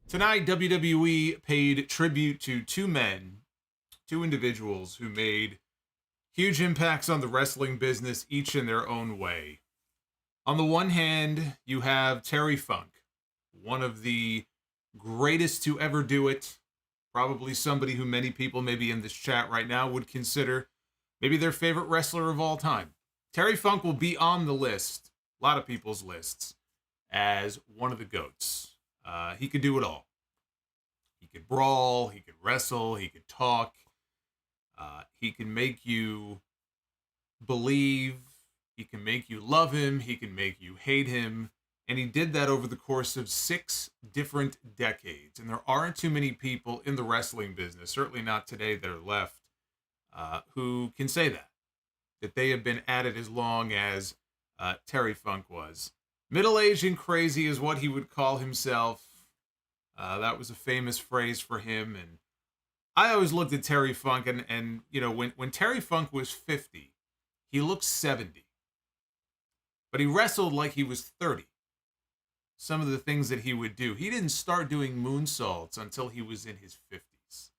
Tonight, WWE paid tribute to two individuals who made huge impacts on the wrestling business, each in their own way. On the one hand, you have Terry Funk, one of the greatest to ever do it. Probably somebody who many people, maybe in this chat right now, would consider maybe their favorite wrestler of all time. Terry Funk will be on the list, a lot of people's lists, as one of the GOATs. He could do it all. He could brawl, he could wrestle, he could talk. He can make you believe, he can make you love him, he can make you hate him. And he did that over the course of 6 different decades. And there aren't too many people in the wrestling business, certainly not today that are left, who can say that they have been at it as long as Terry Funk was. Middle-aged and crazy is what he would call himself. That was a famous phrase for him. And I always looked at Terry Funk, and you know, when Terry Funk was 50, he looked 70. But he wrestled like he was 30. Some of the things that he would do. He didn't start doing moonsaults until he was in his 50s.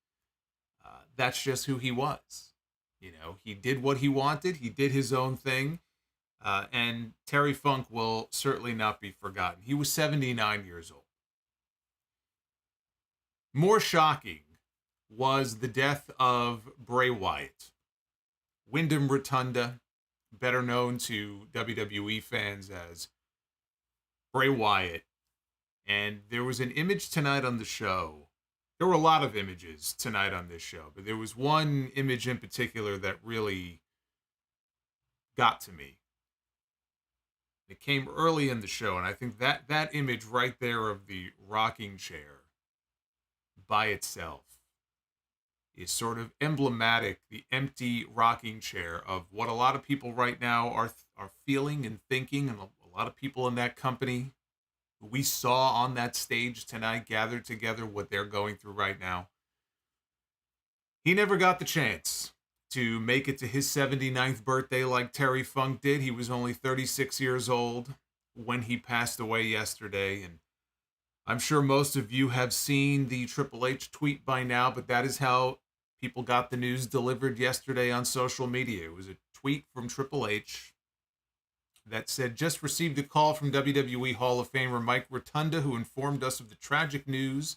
That's just who he was. You know, he did what he wanted. He did his own thing. And Terry Funk will certainly not be forgotten. He was 79 years old. More shocking was the death of Bray Wyatt. Wyndham Rotunda, better known to WWE fans as Bray Wyatt. And there was an image tonight on the show. There were a lot of images tonight on this show, but there was one image in particular that really got to me. It came early in the show, and I think that image right there of the rocking chair by itself is sort of emblematic, the empty rocking chair, of what a lot of people right now are feeling and thinking, and a lot of people in that company who we saw on that stage tonight gathered together, what they're going through right now. He never got the chance to make it to his 79th birthday like Terry Funk did. He was only 36 years old when he passed away yesterday, and I'm sure most of you have seen the Triple H tweet by now, but that is how people got the news delivered yesterday on social media. It was a tweet from Triple H that said, "Just received a call from WWE Hall of Famer Mike Rotunda, who informed us of the tragic news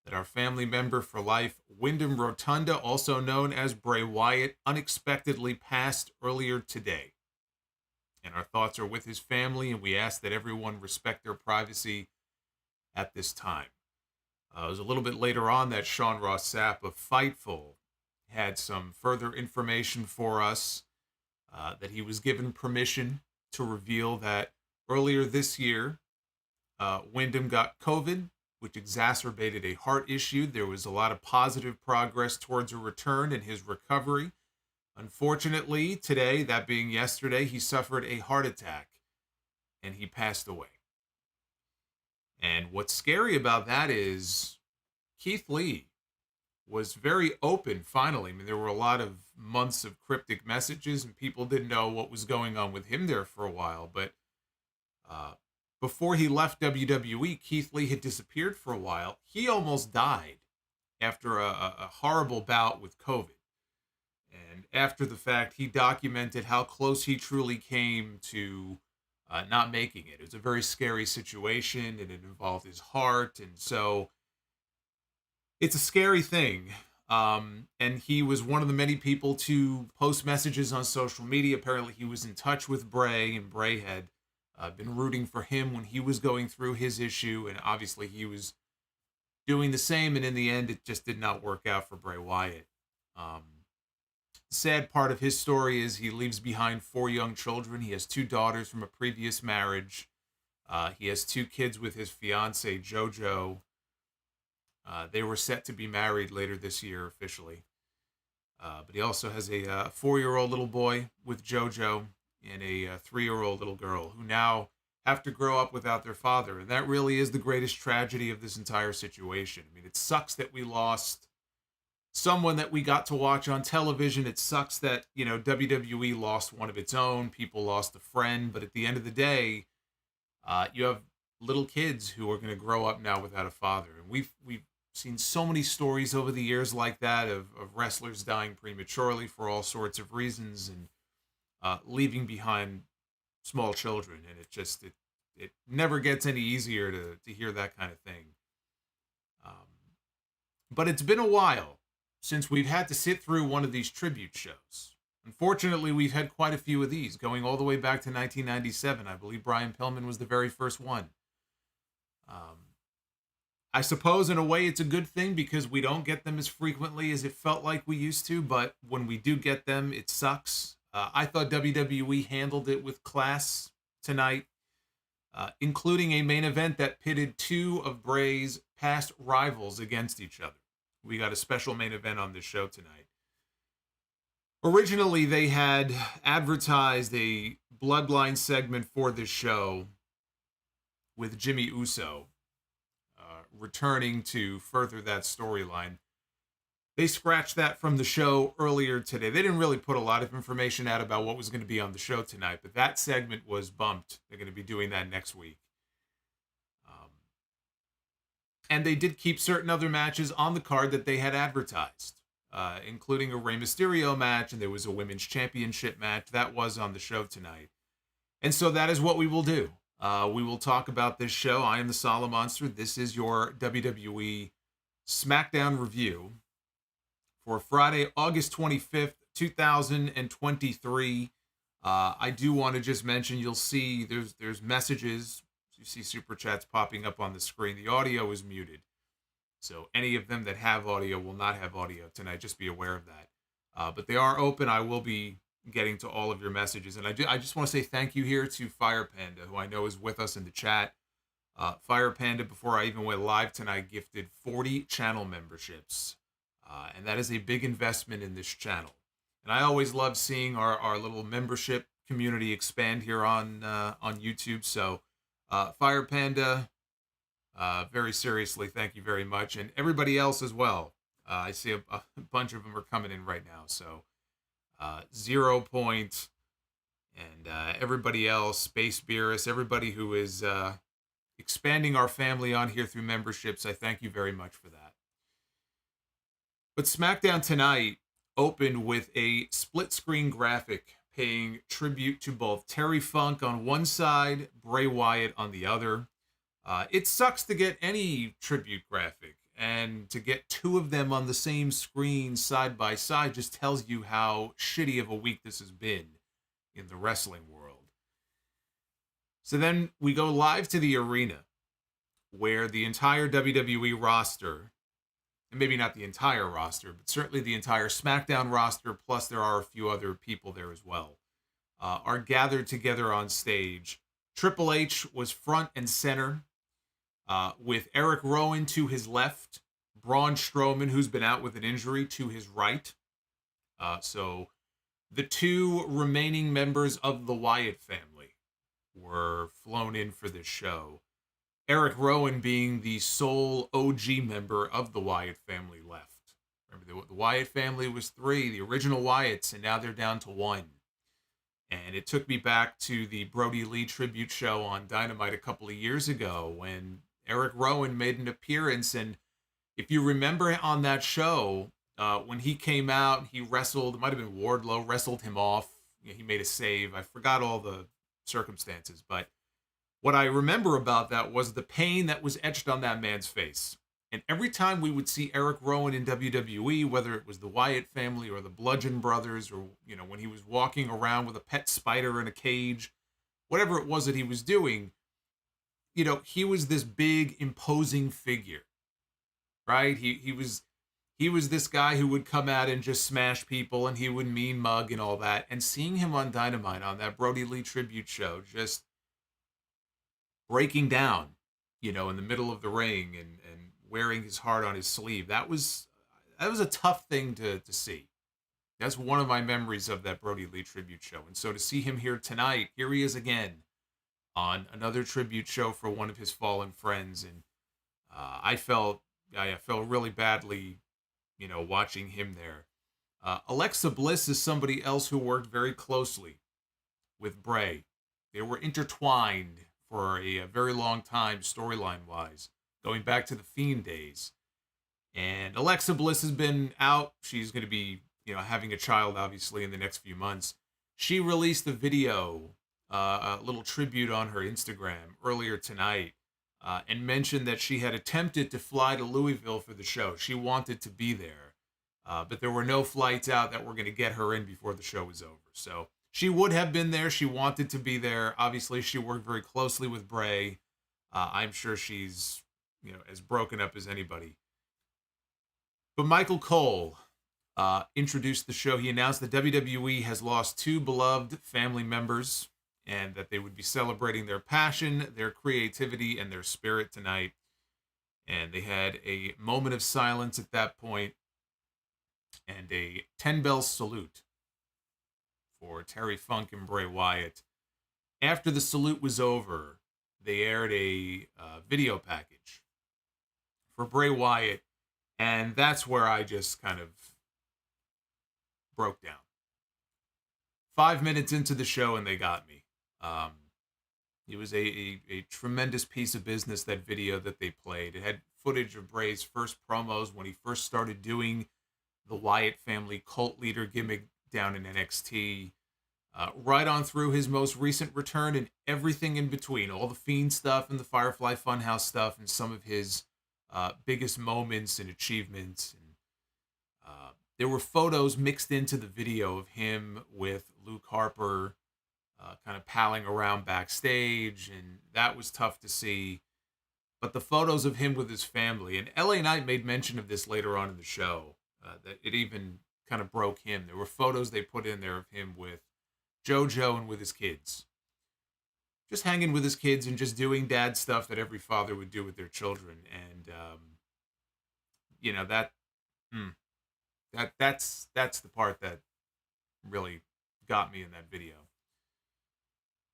that our family member for life, Wyndham Rotunda, also known as Bray Wyatt, unexpectedly passed earlier today. And our thoughts are with his family, and we ask that everyone respect their privacy at this time." It was a little bit later on that Sean Ross Sapp of Fightful had some further information for us, that he was given permission to reveal that earlier this year, Wyndham got COVID, which exacerbated a heart issue. There was a lot of positive progress towards a return in his recovery. Unfortunately, today, that being yesterday, he suffered a heart attack and he passed away. And what's scary about that is Keith Lee was very open finally. I mean, there were a lot of months of cryptic messages and people didn't know what was going on with him there for a while. But before he left WWE, Keith Lee had disappeared for a while. He almost died after a horrible bout with COVID. And after the fact, he documented how close he truly came to not making it. It was a very scary situation, and it involved his heart, and so it's a scary thing. And he was one of the many people to post messages on social media. Apparently, he was in touch with Bray, and Bray had been rooting for him when he was going through his issue, and obviously he was doing the same, and in the end, it just did not work out for Bray Wyatt. The sad part of his story is he leaves behind 4 young children. He has 2 daughters from a previous marriage. He has 2 kids with his fiancee, JoJo. They were set to be married later this year officially. But he also has a 4-year-old little boy with JoJo and a 3-year-old little girl who now have to grow up without their father. And that really is the greatest tragedy of this entire situation. I mean, it sucks that we lost someone that we got to watch on television. It sucks that, you know, WWE lost one of its own. People lost a friend. But at the end of the day, you have little kids who are going to grow up now without a father. And we've seen so many stories over the years like that of wrestlers dying prematurely for all sorts of reasons and leaving behind small children. And it never gets any easier to hear that kind of thing. But it's been a while since we've had to sit through one of these tribute shows. Unfortunately, we've had quite a few of these, going all the way back to 1997. I believe Brian Pillman was the very first one. I suppose in a way it's a good thing because we don't get them as frequently as it felt like we used to, but when we do get them, it sucks. I thought WWE handled it with class tonight, including a main event that pitted two of Bray's past rivals against each other. We got a special main event on this show tonight. Originally, they had advertised a Bloodline segment for this show with Jimmy Uso returning to further that storyline. They scratched that from the show earlier today. They didn't really put a lot of information out about what was going to be on the show tonight, but that segment was bumped. They're going to be doing that next week. And they did keep certain other matches on the card that they had advertised, including a Rey Mysterio match, and there was a Women's Championship match. That was on the show tonight. And so that is what we will do. We will talk about this show. I am the Solomonster. This is your WWE Smackdown review for Friday, August 25th, 2023. I do want to just mention, you'll see there's messages. You see super chats popping up on the screen. The audio is muted. So any of them that have audio will not have audio tonight. Just be aware of that. But they are open. I will be getting to all of your messages. And I just want to say thank you here to Fire Panda, who I know is with us in the chat. Fire Panda, before I even went live tonight, gifted 40 channel memberships. And that is a big investment in this channel. And I always love seeing our little membership community expand here on YouTube. So Fire Panda, very seriously, thank you very much. And everybody else as well. I see a bunch of them are coming in right now. So 0 Point and everybody else, Space Beerus, everybody who is expanding our family on here through memberships, I thank you very much for that. But SmackDown tonight opened with a split-screen graphic paying tribute to both Terry Funk on one side, Bray Wyatt on the other. It sucks to get any tribute graphic, and to get two of them on the same screen side by side just tells you how shitty of a week this has been in the wrestling world. So then we go live to the arena, where the entire WWE roster, and maybe not the entire roster, but certainly the entire SmackDown roster, plus there are a few other people there as well, are gathered together on stage. Triple H was front and center, with Eric Rowan to his left, Braun Strowman, who's been out with an injury, to his right. So the two remaining members of the Wyatt family were flown in for this show. Eric Rowan being the sole OG member of the Wyatt family left. Remember, the Wyatt family was three, the original Wyatts, and now they're down to one. And it took me back to the Brody Lee tribute show on Dynamite a couple of years ago when Eric Rowan made an appearance. And if you remember on that show, when he came out, he wrestled, it might have been Wardlow, wrestled him off. He made a save. I forgot all the circumstances, but what I remember about that was the pain that was etched on that man's face. And every time we would see Eric Rowan in WWE, whether it was the Wyatt family or the Bludgeon Brothers, or, when he was walking around with a pet spider in a cage, whatever it was that he was doing, he was this big, imposing figure, right? He was this guy who would come out and just smash people, and he would mean mug and all that. And seeing him on Dynamite on that Brody Lee tribute show, just breaking down, in the middle of the ring and wearing his heart on his sleeve. That was a tough thing to see. That's one of my memories of that Brody Lee tribute show. And so to see him here tonight, here he is again on another tribute show for one of his fallen friends. And I felt really badly, watching him there. Alexa Bliss is somebody else who worked very closely with Bray. They were intertwined for a very long time storyline-wise, going back to the Fiend days. And Alexa Bliss has been out. She's going to be, having a child, obviously, in the next few months. She released a video, a little tribute on her Instagram earlier tonight, and mentioned that she had attempted to fly to Louisville for the show. She wanted to be there, but there were no flights out that were going to get her in before the show was over. So she would have been there. She wanted to be there. Obviously, she worked very closely with Bray. I'm sure she's, as broken up as anybody. But Michael Cole introduced the show. He announced that WWE has lost 2 beloved family members and that they would be celebrating their passion, their creativity, and their spirit tonight. And they had a moment of silence at that point and a 10-bell salute for Terry Funk and Bray Wyatt. After the salute was over, they aired a video package for Bray Wyatt, and that's where I just kind of broke down. 5 minutes into the show, and they got me. It was a tremendous piece of business, that video that they played. It had footage of Bray's first promos when he first started doing the Wyatt family cult leader gimmick down in NXT, right on through his most recent return and everything in between, all the Fiend stuff and the Firefly Funhouse stuff and some of his biggest moments and achievements. And there were photos mixed into the video of him with Luke Harper kind of palling around backstage, and that was tough to see. But the photos of him with his family, and LA Knight made mention of this later on in the show, that it even kind of broke him. There were photos they put in there of him with JoJo and with his kids. Just hanging with his kids and just doing dad stuff that every father would do with their children. And, that's the part that really got me in that video.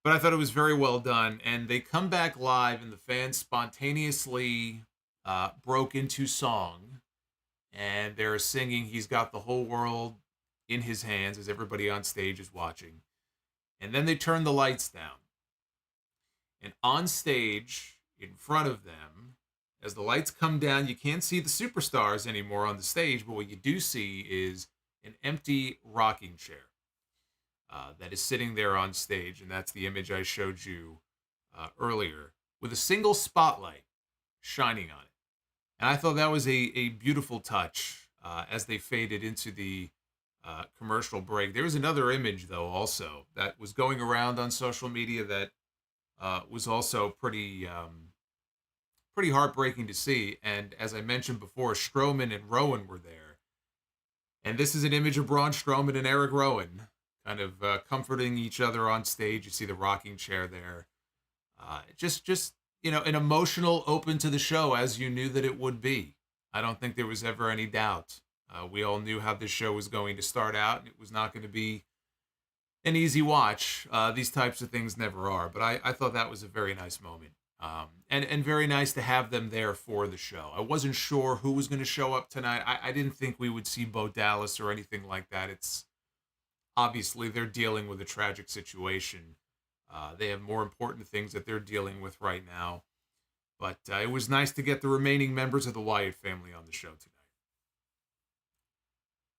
But I thought it was very well done. And they come back live, and the fans spontaneously broke into song. And they're singing "He's Got the Whole World in His Hands" as everybody on stage is watching. And then they turn the lights down. And on stage, in front of them, as the lights come down, you can't see the superstars anymore on the stage, but what you do see is an empty rocking chair that is sitting there on stage, and that's the image I showed you earlier, with a single spotlight shining on it. And I thought that was a beautiful touch as they faded into the commercial break. There was another image, though, also, that was going around on social media that was also pretty heartbreaking to see. And as I mentioned before, Strowman and Rowan were there. And this is an image of Braun Strowman and Eric Rowan kind of comforting each other on stage. You see the rocking chair there. Just an emotional open to the show, as you knew that it would be. I don't think there was ever any doubt. We all knew how this show was going to start out, and it was not going to be an easy watch. These types of things never are, but I thought that was a very nice moment. And very nice to have them there for the show. I wasn't sure who was going to show up tonight. I didn't think we would see Bo Dallas or anything like that. It's obviously they're dealing with a tragic situation. They have more important things that they're dealing with right now. But it was nice to get the remaining members of the Wyatt family on the show tonight.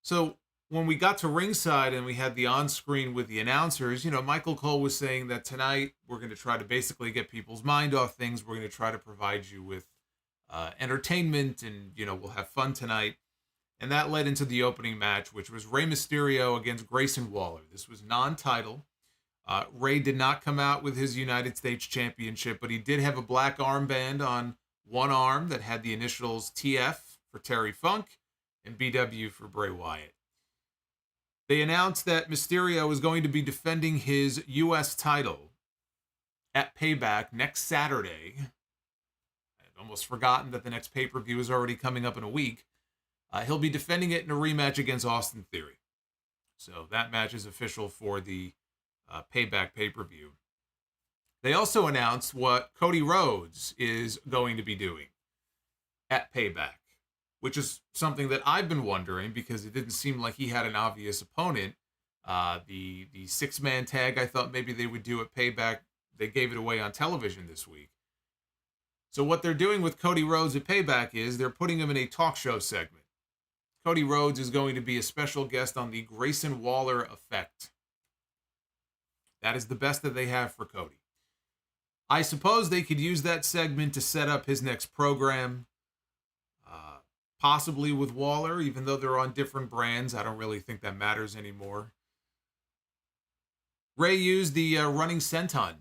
So when we got to ringside and we had the on-screen with the announcers, Michael Cole was saying that tonight we're going to try to basically get people's mind off things. We're going to try to provide you with entertainment, and, we'll have fun tonight. And that led into the opening match, which was Rey Mysterio against Grayson Waller. This was non-title. Rey did not come out with his United States Championship, but he did have a black armband on one arm that had the initials TF for Terry Funk and BW for Bray Wyatt. They announced that Mysterio is going to be defending his U.S. title at Payback next Saturday. I'd almost forgotten that the next pay-per-view is already coming up in a week. He'll be defending it in a rematch against Austin Theory. So that match is official for the Payback pay-per-view. They also announced what Cody Rhodes is going to be doing at Payback, which is something that I've been wondering because it didn't seem like he had an obvious opponent. The six-man tag I thought maybe they would do at Payback they gave it away on television this week. So what they're doing with Cody Rhodes at Payback is they're putting him in a talk show segment. Cody Rhodes is going to be a special guest on the Grayson Waller Effect. That is the best that they have for Cody. I suppose they could use that segment to set up his next program, possibly with Waller, even though they're on different brands. I don't really think that matters anymore. Ray used the running senton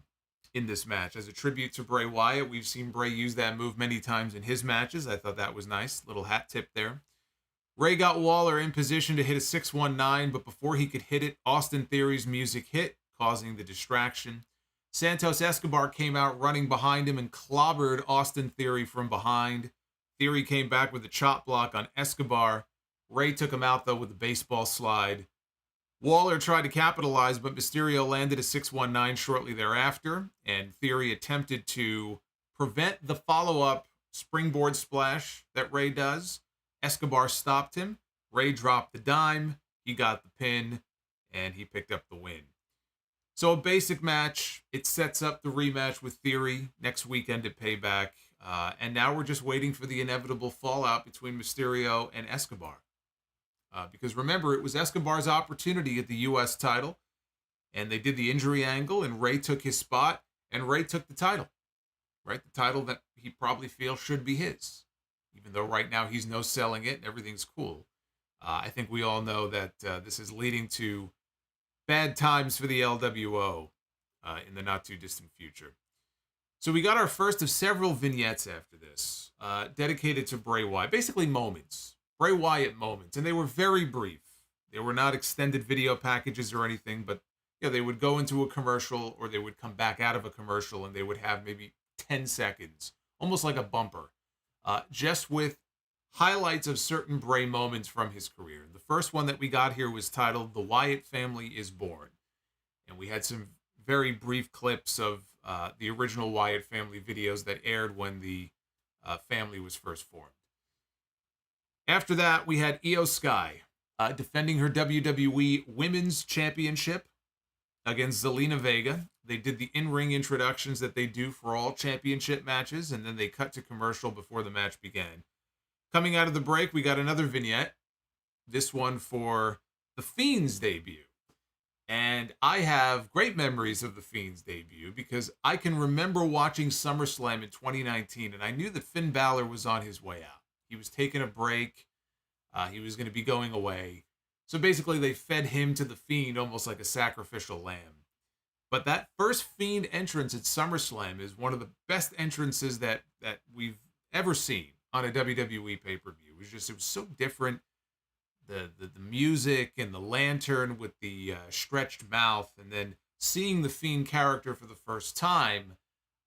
in this match as a tribute to Bray Wyatt. We've seen Bray use that move many times in his matches. I thought that was nice. Little hat tip there. Ray got Waller in position to hit a 619, but before he could hit it, Austin Theory's music hit, causing the distraction. Santos Escobar came out running behind him and clobbered Austin Theory from behind. Theory came back with a chop block on Escobar. Ray took him out, though, with a baseball slide. Waller tried to capitalize, but Mysterio landed a 619 shortly thereafter, and Theory attempted to prevent the follow-up springboard splash that Ray does. Escobar stopped him. Ray dropped the dime. He got the pin, and he picked up the win. So a basic match. It sets up the rematch with Theory next weekend at Payback. And now we're just waiting for the inevitable fallout between Mysterio and Escobar. Because remember, it was Escobar's opportunity at the U.S. title, and they did the injury angle, and Ray took his spot, and Ray took the title. Right? The title that he probably feels should be his. Even though right now he's no-selling it and everything's cool. I think we all know that this is leading to bad times for the LWO in the not-too-distant future. So we got our first of several vignettes after this, dedicated to Bray Wyatt. Basically moments. Bray Wyatt moments. And they were very brief. They were not extended video packages or anything, but they would go into a commercial or they would come back out of a commercial and they would have maybe 10 seconds, almost like a bumper, just with highlights of certain Bray moments from his career. The first one that we got here was titled "The Wyatt Family is Born." And we had some very brief clips of the original Wyatt family videos that aired when the family was first formed. After that, we had Io Sky defending her WWE Women's Championship against Zelina Vega. They did the in-ring introductions that they do for all championship matches, and then they cut to commercial before the match began. Coming out of the break, we got another vignette, this one for The Fiend's debut. And I have great memories of The Fiend's debut because I can remember watching SummerSlam in 2019, and I knew that Finn Balor was on his way out. He was taking a break. He was going to be going away. So basically, they fed him to The Fiend almost like a sacrificial lamb. But that first Fiend entrance at SummerSlam is one of the best entrances that we've ever seen on a WWE pay-per-view. It was so different. The music and the lantern with the stretched mouth, and then seeing the Fiend character for the first time,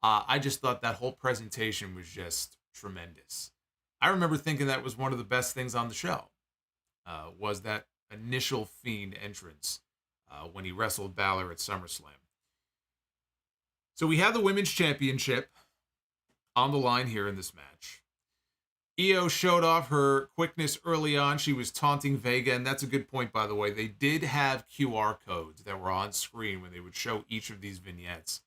I just thought that whole presentation was just tremendous. I remember thinking that was one of the best things on the show, was that initial Fiend entrance when he wrestled Balor at SummerSlam. So we had the Women's Championship on the line here in this match. Io showed off her quickness early on. She was taunting Vega, and that's a good point, by the way. They did have QR codes that were on screen when they would show each of these vignettes.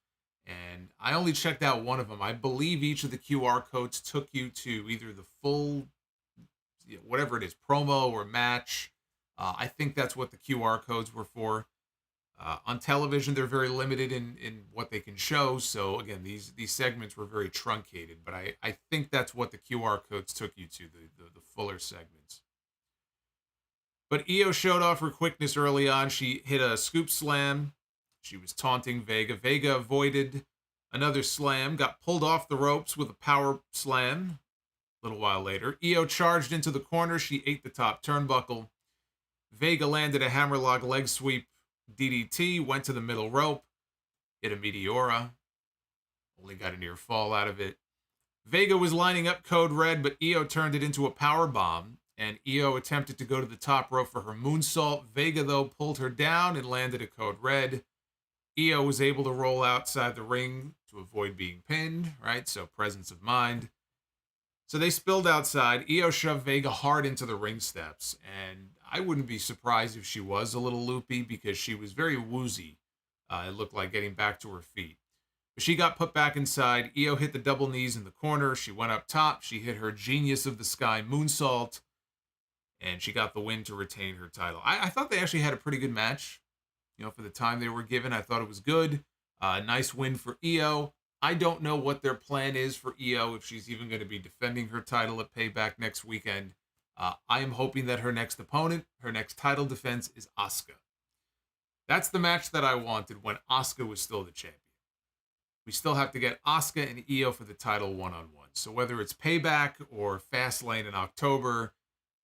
And I only checked out one of them. I believe each of the QR codes took you to either the full, whatever it is, promo or match. I think that's what the QR codes were for. On television, they're very limited in what they can show. So, again, these segments were very truncated. But I think that's what the QR codes took you to, the fuller segments. But Io showed off her quickness early on. She hit a scoop slam. She was taunting Vega. Vega avoided another slam, got pulled off the ropes with a power slam a little while later. Io charged into the corner. She ate the top turnbuckle. Vega landed a hammerlock leg sweep DDT, went to the middle rope, hit a Meteora. Only got a near fall out of it. Vega was lining up Code Red, but Io turned it into a power bomb, and Io attempted to go to the top rope for her moonsault. Vega, though, pulled her down and landed a Code Red. Io was able to roll outside the ring to avoid being pinned, right? So presence of mind. So they spilled outside. Io shoved Vega hard into the ring steps, and I wouldn't be surprised if she was a little loopy because she was very woozy. It looked like getting back to her feet. But she got put back inside. Io hit the double knees in the corner. She went up top. She hit her Genius of the Sky moonsault. And she got the win to retain her title. I thought they actually had a pretty good match. For the time they were given, I thought it was good. Nice win for Io. I don't know what their plan is for Io, if she's even going to be defending her title at Payback next weekend. I am hoping that her next opponent, her next title defense, is Asuka. That's the match that I wanted when Asuka was still the champion. We still have to get Asuka and Io for the title one-on-one. So whether it's Payback or Fastlane in October,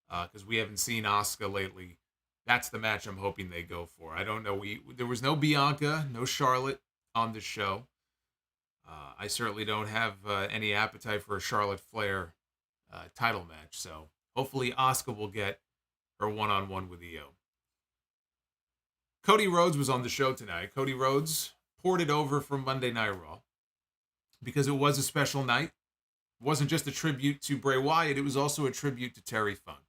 because we haven't seen Asuka lately, that's the match I'm hoping they go for. I don't know. There was no Bianca, no Charlotte on the show. I certainly don't have any appetite for a Charlotte Flair title match. So hopefully Asuka will get her one-on-one with Io. Cody Rhodes was on the show tonight. Cody Rhodes poured it over from Monday Night Raw because it was a special night. It wasn't just a tribute to Bray Wyatt. It was also a tribute to Terry Funk.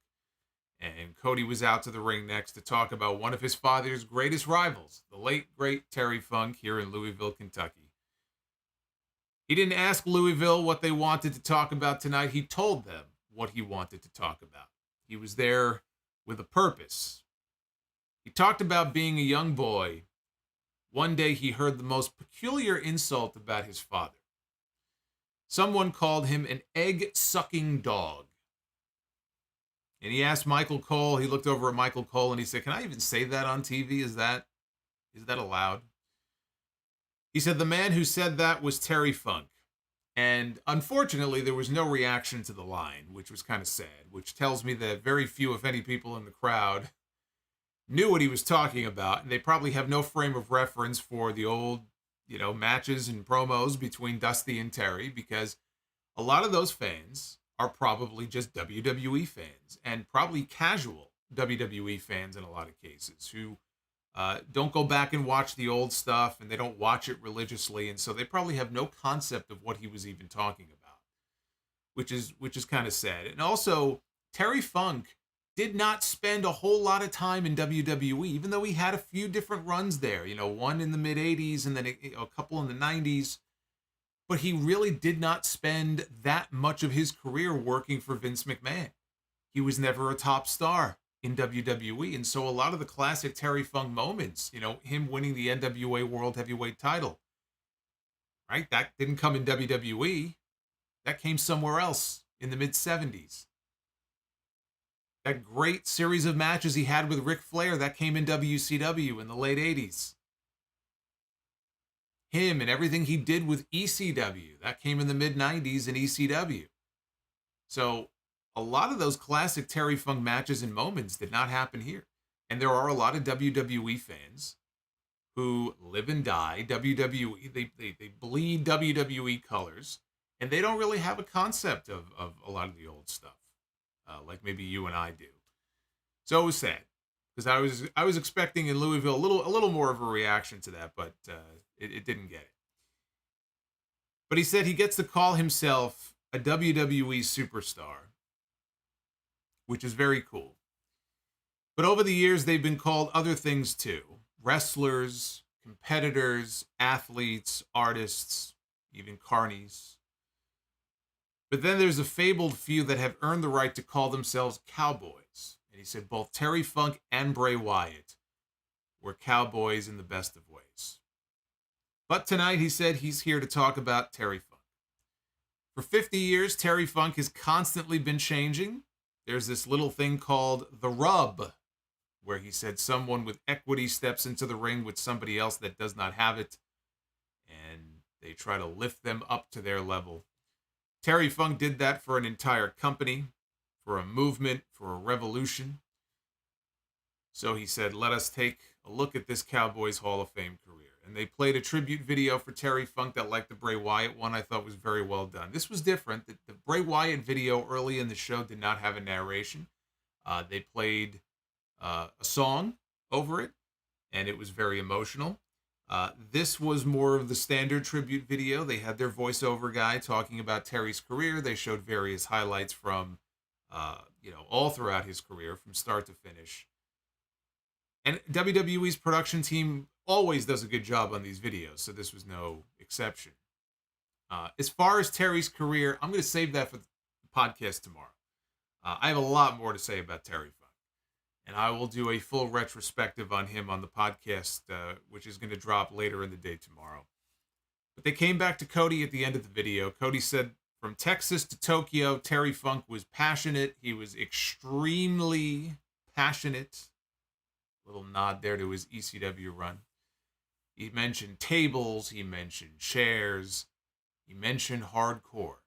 And Cody was out to the ring next to talk about one of his father's greatest rivals, the late, great Terry Funk here in Louisville, Kentucky. He didn't ask Louisville what they wanted to talk about tonight. He told them what he wanted to talk about. He was there with a purpose. He talked about being a young boy. One day he heard the most peculiar insult about his father. Someone called him an egg-sucking dog. And he asked Michael Cole, he looked over at Michael Cole and he said, "Can I even say that on TV? Is that allowed?" He said the man who said that was Terry Funk. And unfortunately, there was no reaction to the line, which was kind of sad, which tells me that very few, if any, people in the crowd knew what he was talking about. And they probably have no frame of reference for the old, matches and promos between Dusty and Terry, because a lot of those fans are probably just WWE fans and probably casual WWE fans in a lot of cases who don't go back and watch the old stuff, and they don't watch it religiously, and so they probably have no concept of what he was even talking about, which is kind of sad. And also, Terry Funk did not spend a whole lot of time in WWE, even though he had a few different runs there, one in the mid-'80s and then a couple in the 90s. But he really did not spend that much of his career working for Vince McMahon. He was never a top star in WWE. And so a lot of the classic Terry Funk moments, him winning the NWA World Heavyweight title, right? That didn't come in WWE. That came somewhere else in the mid-'70s. That great series of matches he had with Ric Flair, that came in WCW in the late 80s. Him and everything he did with ECW, that came in the mid-'90s in ECW. So a lot of those classic Terry Funk matches and moments did not happen here. And there are a lot of WWE fans who live and die WWE. They bleed WWE colors, and they don't really have a concept of a lot of the old stuff, like maybe you and I do. So it was sad, because I was expecting in Louisville a little more of a reaction to that, but it didn't get it. But he said he gets to call himself a WWE superstar, which is very cool. But over the years, they've been called other things too. Wrestlers, competitors, athletes, artists, even carnies. But then there's a fabled few that have earned the right to call themselves cowboys. And he said both Terry Funk and Bray Wyatt were cowboys in the best of ways. But tonight he said he's here to talk about Terry Funk. For 50 years, Terry Funk has constantly been changing. There's this little thing called the rub, where he said someone with equity steps into the ring with somebody else that does not have it, and they try to lift them up to their level. Terry Funk did that for an entire company, for a movement, for a revolution. So he said, let us take a look at this Cowboys Hall of Fame career. And they played a tribute video for Terry Funk that, like the Bray Wyatt one, I thought was very well done. This was different. The Bray Wyatt video early in the show did not have a narration. They played a song over it, and it was very emotional. This was more of the standard tribute video. They had their voiceover guy talking about Terry's career. They showed various highlights from, all throughout his career, from start to finish. And WWE's production team always does a good job on these videos, so this was no exception. As far as Terry's career, I'm going to save that for the podcast tomorrow. I have a lot more to say about Terry Funk, and I will do a full retrospective on him on the podcast, which is going to drop later in the day tomorrow. But they came back to Cody at the end of the video. Cody said, from Texas to Tokyo, Terry Funk was passionate. He was extremely passionate. Little nod there to his ECW run. He mentioned tables. He mentioned chairs. He mentioned hardcore.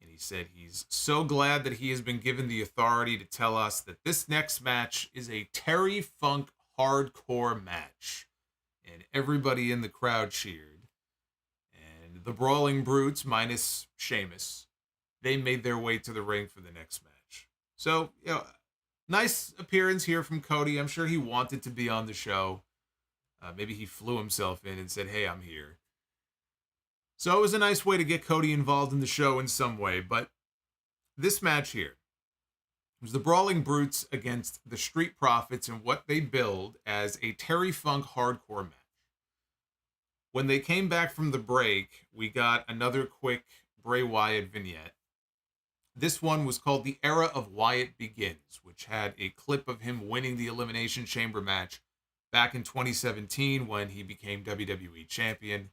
And he said he's so glad that he has been given the authority to tell us that this next match is a Terry Funk hardcore match. And everybody in the crowd cheered. And the Brawling Brutes, minus Sheamus, they made their way to the ring for the next match. So, nice appearance here from Cody. I'm sure he wanted to be on the show. Maybe he flew himself in and said, hey, I'm here. So it was a nice way to get Cody involved in the show in some way. But this match here was the Brawling Brutes against the Street Profits and what they billed as a Terry Funk hardcore match. When they came back from the break, we got another quick Bray Wyatt vignette. This one was called The Era of Wyatt Begins, which had a clip of him winning the Elimination Chamber match back in 2017 when he became WWE Champion.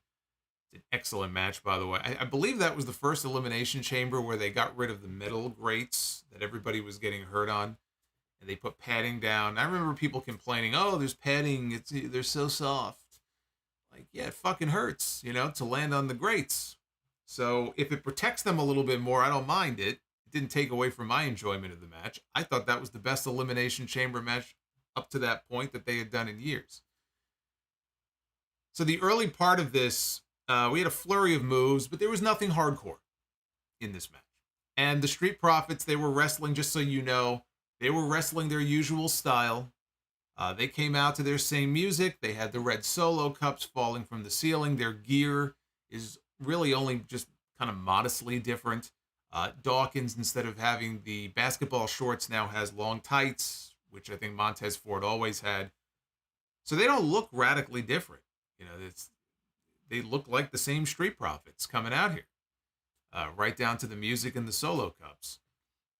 It's an excellent match, by the way. I believe that was the first Elimination Chamber where they got rid of the metal grates that everybody was getting hurt on, and they put padding down. I remember people complaining, oh, there's padding, they're so soft. Like, yeah, it fucking hurts, to land on the grates. So if it protects them a little bit more, I don't mind it. It didn't take away from my enjoyment of the match. I thought that was the best Elimination Chamber match up to that point that they had done in years. So the early part of this, we had a flurry of moves, but there was nothing hardcore in this match. And the Street Profits, they were wrestling, just so you know, they were wrestling their usual style. They came out to their same music. They had the red Solo cups falling from the ceiling. Their gear is really only just kind of modestly different. Dawkins, instead of having the basketball shorts, now has long tights, which I think Montez Ford always had. So they don't look radically different. They look like the same Street Profits coming out here, right down to the music and the Solo cups.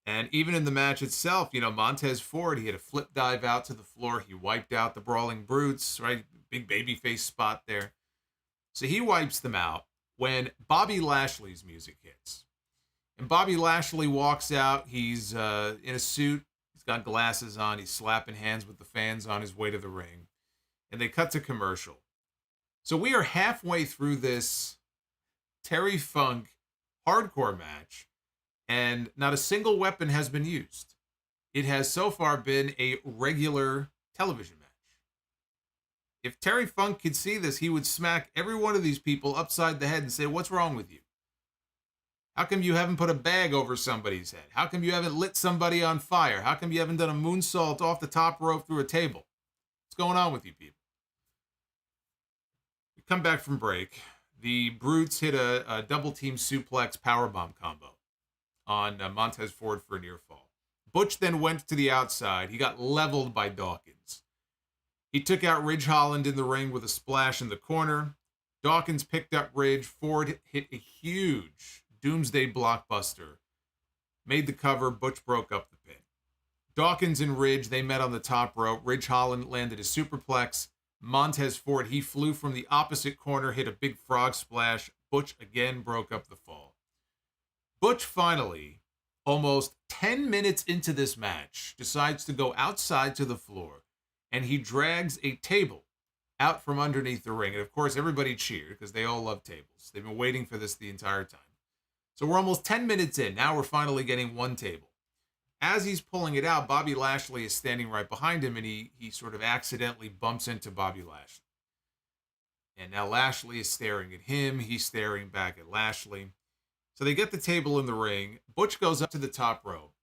And even in the match itself, Montez Ford, he had a flip dive out to the floor. He wiped out the Brawling Brutes, right? Big babyface spot there. So he wipes them out when Bobby Lashley's music hits. And Bobby Lashley walks out. He's in a suit. He's got glasses on. He's slapping hands with the fans on his way to the ring. And they cut to commercial. So we are halfway through this Terry Funk hardcore match, and not a single weapon has been used. It has so far been a regular television match. If Terry Funk could see this, he would smack every one of these people upside the head and say, what's wrong with you? How come you haven't put a bag over somebody's head? How come you haven't lit somebody on fire? How come you haven't done a moonsault off the top rope through a table? What's going on with you people? We come back from break. The Brutes hit a double team suplex powerbomb combo on Montez Ford for a near fall. Butch then went to the outside. He got leveled by Dawkins. He took out Ridge Holland in the ring with a splash in the corner. Dawkins picked up Ridge. Ford hit a huge Doomsday blockbuster. Made the cover. Butch broke up the pin. Dawkins and Ridge, they met on the top rope. Ridge Holland landed a superplex. Montez Ford, he flew from the opposite corner, hit a big frog splash. Butch again broke up the fall. Butch finally, almost 10 minutes into this match, decides to go outside to the floor, and he drags a table out from underneath the ring. And of course, everybody cheered because they all love tables. They've been waiting for this the entire time. So we're almost 10 minutes in. Now we're finally getting one table. As he's pulling it out, Bobby Lashley is standing right behind him, and he sort of accidentally bumps into Bobby Lashley. And now Lashley is staring at him. He's staring back at Lashley. So they get the table in the ring. Butch goes up to the top rope.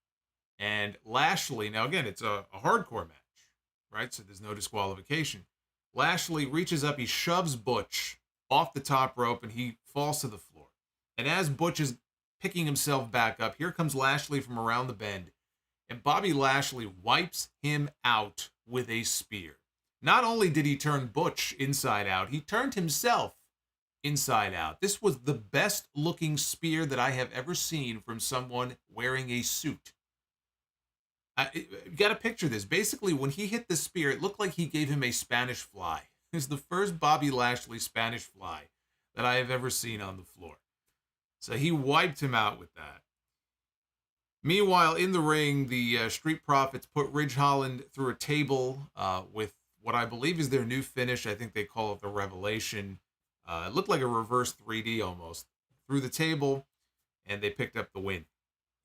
And Lashley, now again, it's a hardcore match, right? So there's no disqualification. Lashley reaches up, he shoves Butch off the top rope, and he falls to the floor. And as Butch is picking himself back up, here comes Lashley from around the bend. And Bobby Lashley wipes him out with a spear. Not only did he turn Butch inside out, he turned himself inside out. This was the best looking spear that I have ever seen from someone wearing a suit. You got to picture this. Basically, when he hit the spear, it looked like he gave him a Spanish fly. It was the first Bobby Lashley Spanish fly that I have ever seen on the floor. So he wiped him out with that. Meanwhile, in the ring, the Street Profits put Ridge Holland through a table with what I believe is their new finish. I think they call it the Revelation. It looked like a reverse 3D almost. Through the table, and they picked up the win.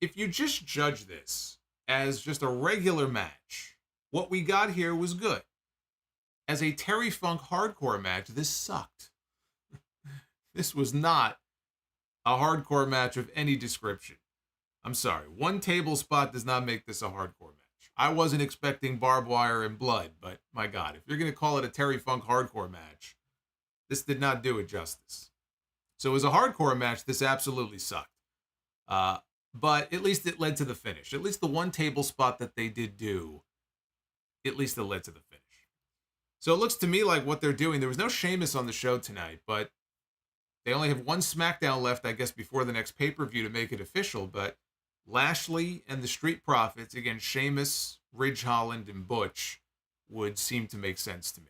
If you just judge this as just a regular match, what we got here was good. As a Terry Funk hardcore match, this sucked. This was not a hardcore match of any description. I'm sorry. One table spot does not make this a hardcore match. I wasn't expecting barbed wire and blood, but my God, if you're going to call it a Terry Funk hardcore match, this did not do it justice. So as a hardcore match, this absolutely sucked. But at least it led to the finish. At least the one table spot that they did do, at least it led to the finish. So it looks to me like what they're doing, there was no Sheamus on the show tonight, but they only have one SmackDown left, I guess, before the next pay-per-view to make it official. But Lashley and the Street Profits, again, Sheamus, Ridge Holland, and Butch, would seem to make sense to me.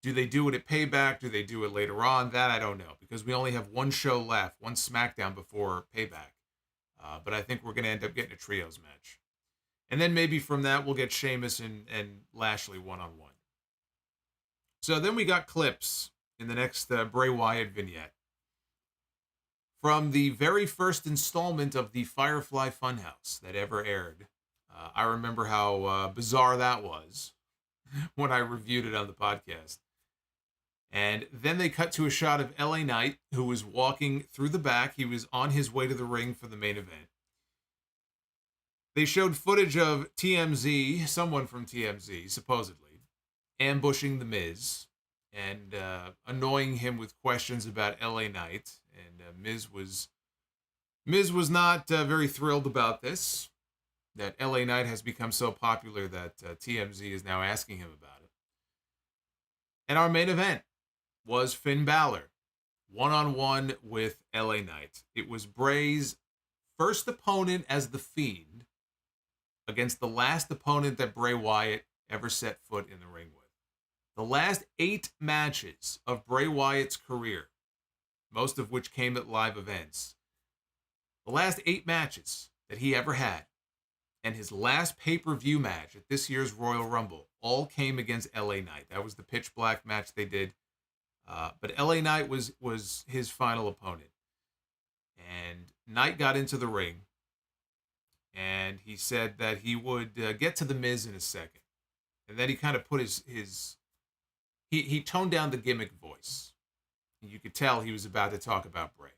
Do they do it at Payback? Do they do it later on? That I don't know, because we only have one show left, one SmackDown before Payback. But I think we're going to end up getting a trios match. And then maybe from that, we'll get Sheamus and Lashley one-on-one. So then we got clips in the next Bray Wyatt vignette from the very first installment of the Firefly Funhouse that ever aired. I remember how bizarre that was when I reviewed it on the podcast. And then they cut to a shot of LA Knight, who was walking through the back. He was on his way to the ring for the main event. They showed footage of TMZ, someone from TMZ, supposedly, ambushing The Miz and annoying him with questions about LA Knight. And Miz was not very thrilled about this, that LA Knight has become so popular that TMZ is now asking him about it. And our main event was Finn Balor, one-on-one with LA Knight. It was Bray's first opponent as The Fiend against the last opponent that Bray Wyatt ever set foot in the ring with. The last 8 matches of Bray Wyatt's career, most of which came at live events, the last 8 matches that he ever had, and his last pay-per-view match at this year's Royal Rumble, all came against LA Knight. That was the pitch black match they did. But LA Knight was his final opponent. And Knight got into the ring, and he said that he would get to The Miz in a second. And then he kind of put he toned down the gimmick voice. You could tell he was about to talk about Bray.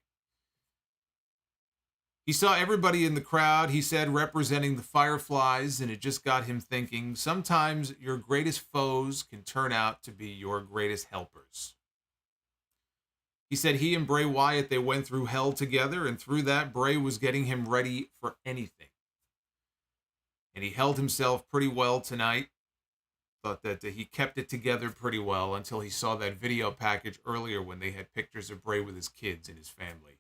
He saw everybody in the crowd, he said, representing the Fireflies, and it just got him thinking, sometimes your greatest foes can turn out to be your greatest helpers. He said he and Bray Wyatt, they went through hell together, and through that, Bray was getting him ready for anything. And he held himself pretty well tonight. Thought that he kept it together pretty well until he saw that video package earlier when they had pictures of Bray with his kids and his family.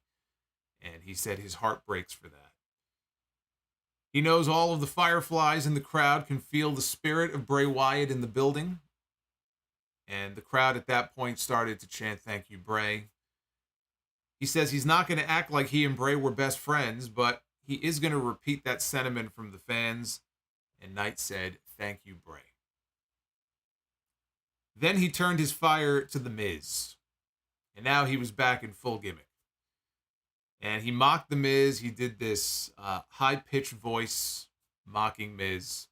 And he said his heart breaks for that. He knows all of the Fireflies in the crowd can feel the spirit of Bray Wyatt in the building. And the crowd at that point started to chant, "Thank you, Bray." He says he's not going to act like he and Bray were best friends, but he is going to repeat that sentiment from the fans. And Knight said, "Thank you, Bray." Then he turned his fire to The Miz. And now he was back in full gimmick. And he mocked The Miz. He did this high-pitched voice mocking Miz.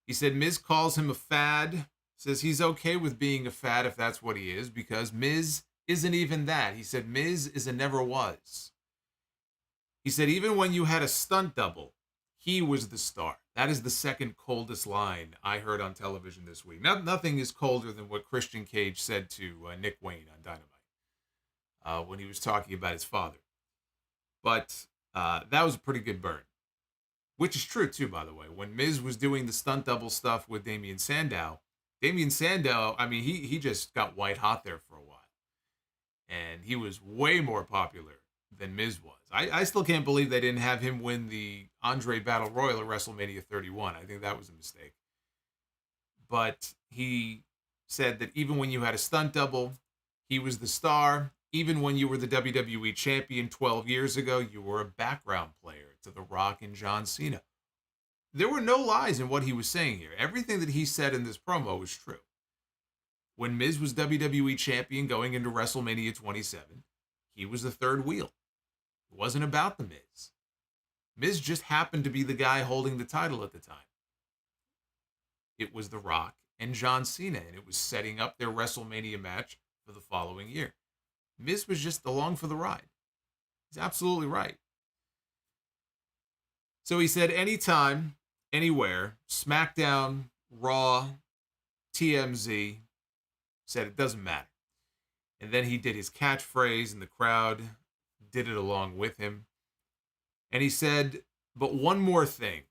He said Miz calls him a fad. Says he's okay with being a fad if that's what he is, because Miz isn't even that. He said Miz is a never was. He said even when you had a stunt double, he was the star. That is the second coldest line I heard on television this week. Nothing is colder than what Christian Cage said to Nick Wayne on Dynamite when he was talking about his father. But that was a pretty good burn. Which is true, too, by the way. When Miz was doing the stunt double stuff with Damian Sandow, Damien Sandow, I mean, he just got white hot there for a while. And he was way more popular than Miz was. I still can't believe they didn't have him win the Andre Battle Royal at WrestleMania 31. I think that was a mistake. But he said that even when you had a stunt double, he was the star. Even when you were the WWE champion 12 years ago, you were a background player to The Rock and John Cena. There were no lies in what he was saying here. Everything that he said in this promo was true. When Miz was WWE champion going into WrestleMania 27, he was the third wheel. It wasn't about the Miz. Miz just happened to be the guy holding the title at the time. It was The Rock and John Cena, and it was setting up their WrestleMania match for the following year. Miz was just along for the ride. He's absolutely right. So he said anytime, anywhere, SmackDown, Raw, TMZ, said it doesn't matter. And then he did his catchphrase, and the crowd did it along with him. And he said, but one more thing.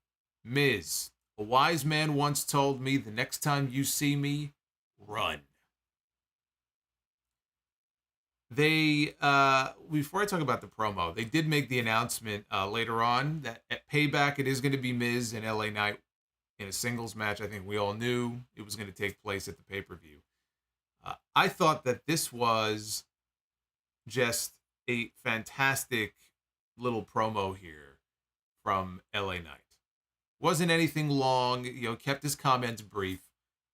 Miz, a wise man once told me, the next time you see me, run. They, before I talk about the promo, they did make the announcement later on that at Payback, it is going to be Miz and LA Knight in a singles match. I think we all knew it was going to take place at the pay-per-view. I thought that this was just a fantastic little promo here from LA Knight. Wasn't anything long, kept his comments brief,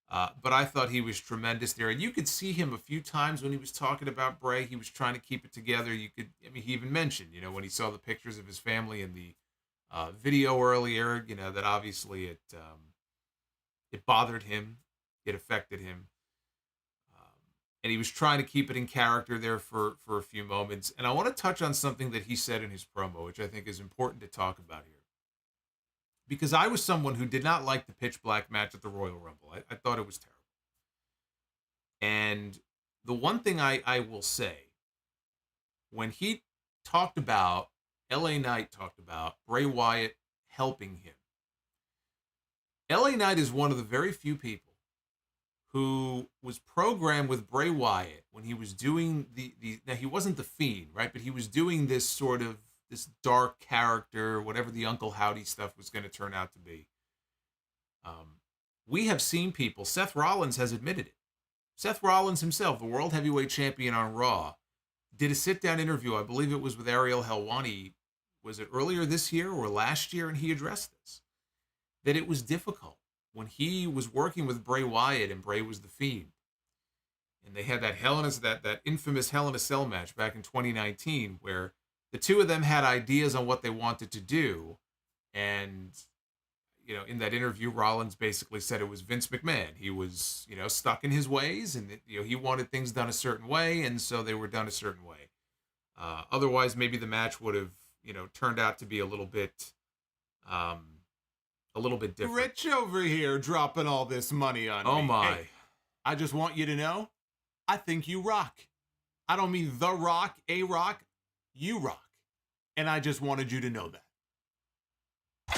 but I thought he was tremendous there. And you could see him a few times when he was talking about Bray. He was trying to keep it together. He even mentioned, when he saw the pictures of his family in the video earlier, that obviously it bothered him, it affected him. And he was trying to keep it in character there for a few moments. And I want to touch on something that he said in his promo, which I think is important to talk about here. Because I was someone who did not like the pitch black match at the Royal Rumble. I thought it was terrible. And the one thing I will say, when he talked about, LA Knight talked about Bray Wyatt helping him. LA Knight is one of the very few people who was programmed with Bray Wyatt when he was doing now he wasn't the Fiend, right? But he was doing this sort of, this dark character, whatever the Uncle Howdy stuff was going to turn out to be. We have seen people, Seth Rollins has admitted it. Seth Rollins himself, the World Heavyweight Champion on Raw, did a sit-down interview, I believe it was with Ariel Helwani, was it earlier this year or last year, and he addressed this, that it was difficult when he was working with Bray Wyatt and Bray was the Fiend. And they had that infamous Hell in a Cell match back in 2019 where the two of them had ideas on what they wanted to do. And, in that interview, Rollins basically said it was Vince McMahon. He was, stuck in his ways, and, he wanted things done a certain way, and so they were done a certain way. Otherwise, maybe the match would have, turned out to be a little bit different. Rich over here dropping all this money on me. Oh, my. Hey, I just want you to know, I think you rock. I don't mean The Rock, A-Rock. You rock. And I just wanted you to know that.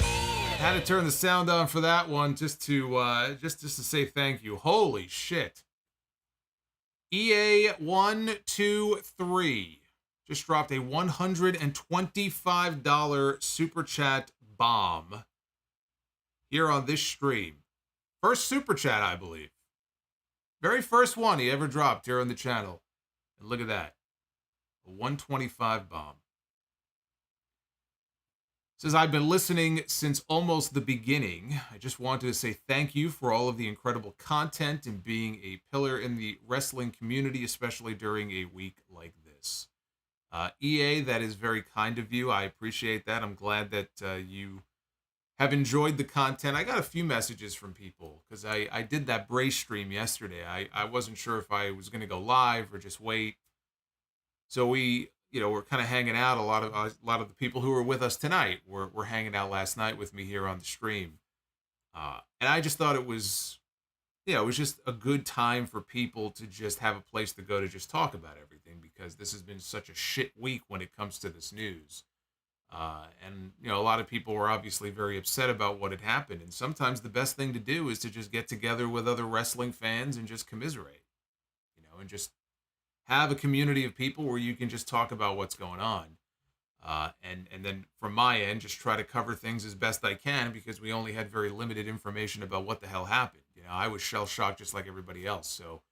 Had to turn the sound on for that one just to say thank you. Holy shit. EA123 just dropped a $125 super chat bomb here on this stream. First super chat, I believe. Very first one he ever dropped here on the channel. And look at that. A 125 bomb. Says, I've been listening since almost the beginning. I just wanted to say thank you for all of the incredible content and being a pillar in the wrestling community, especially during a week like this. EA, that is very kind of you. I appreciate that. I'm glad that you have enjoyed the content. I got a few messages from people because I did that Bray stream yesterday. I wasn't sure if I was going to go live or just wait. So we're kind of hanging out. A lot of the people who were with us tonight were hanging out last night with me here on the stream. And I just thought it was just a good time for people to just have a place to go to just talk about everything, because this has been such a shit week when it comes to this news. And, a lot of people were obviously very upset about what had happened. And sometimes the best thing to do is to just get together with other wrestling fans and just commiserate, and just have a community of people where you can just talk about what's going on. And then from my end, just try to cover things as best I can because we only had very limited information about what the hell happened. I was shell shocked just like everybody else. So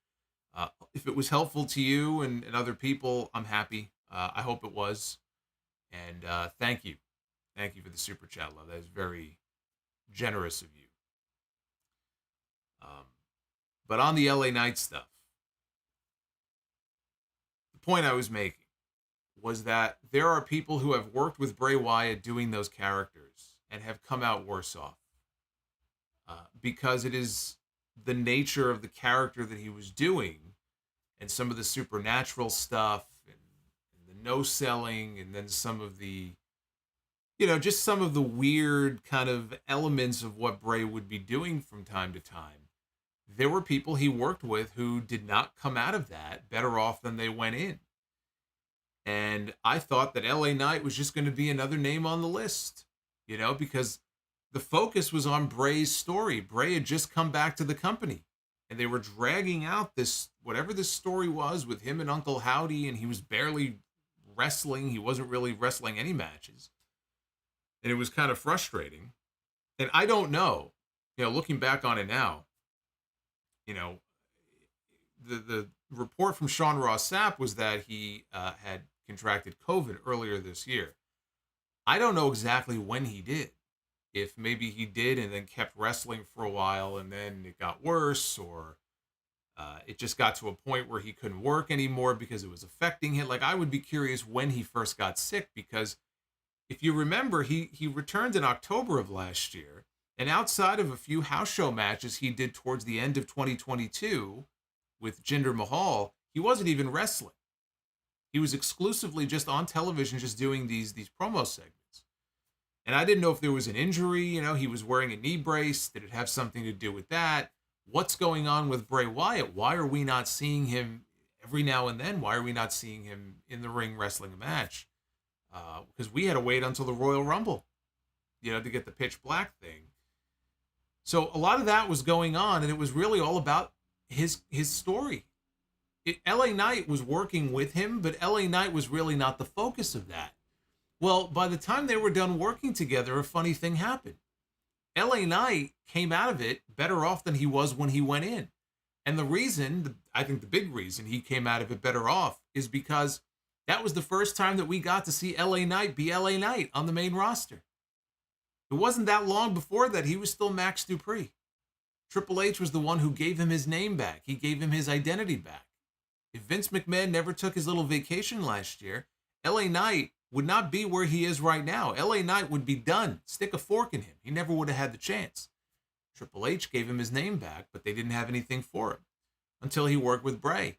if it was helpful to you and other people, I'm happy. I hope it was. And thank you. Thank you for the super chat, love. That is very generous of you. But on the LA Knight stuff, the point I was making was that there are people who have worked with Bray Wyatt doing those characters and have come out worse off because it is the nature of the character that he was doing and some of the supernatural stuff and the no-selling and then some of the, just some of the weird kind of elements of what Bray would be doing from time to time. There were people he worked with who did not come out of that better off than they went in. And I thought that LA Knight was just going to be another name on the list, because the focus was on Bray's story. Bray had just come back to the company and they were dragging out this, whatever this story was with him and Uncle Howdy, and he was barely wrestling. He wasn't really wrestling any matches. And it was kind of frustrating. And I don't know, looking back on it now, the report from Sean Ross Sapp was that he had contracted COVID earlier this year. I don't know exactly when he did. If maybe he did and then kept wrestling for a while and then it got worse, or it just got to a point where he couldn't work anymore because it was affecting him. Like, I would be curious when he first got sick, because if you remember, he returned in October of last year, and outside of a few house show matches he did towards the end of 2022 with Jinder Mahal, he wasn't even wrestling. He was exclusively just on television, just doing these promo segments. And I didn't know if there was an injury. He was wearing a knee brace. Did it have something to do with that? What's going on with Bray Wyatt? Why are we not seeing him every now and then? Why are we not seeing him in the ring wrestling a match? Because we had to wait until the Royal Rumble, to get the pitch black thing. So a lot of that was going on, and it was really all about his story. LA Knight was working with him, but LA Knight was really not the focus of that. Well, by the time they were done working together, a funny thing happened. LA Knight came out of it better off than he was when he went in. And the reason, I think the big reason he came out of it better off, is because that was the first time that we got to see LA Knight be LA Knight on the main roster. It wasn't that long before that he was still Max Dupree. Triple H was the one who gave him his name back. He gave him his identity back. If Vince McMahon never took his little vacation last year, LA Knight would not be where he is right now. LA Knight would be done. Stick a fork in him. He never would have had the chance. Triple H gave him his name back, but they didn't have anything for him until he worked with Bray.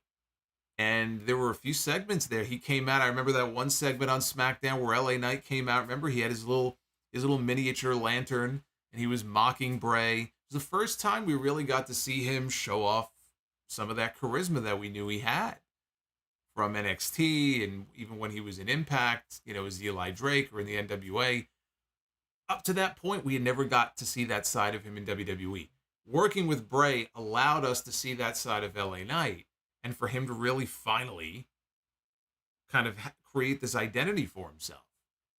And there were a few segments there. He came out. I remember that one segment on SmackDown where LA Knight came out. Remember, he had his little miniature lantern and he was mocking Bray. It was the first time we really got to see him show off some of that charisma that we knew he had from NXT, and even when he was in Impact, as Eli Drake or in the NWA. Up to that point, we had never got to see that side of him in WWE. Working with Bray allowed us to see that side of LA Knight, and for him to really finally kind of create this identity for himself.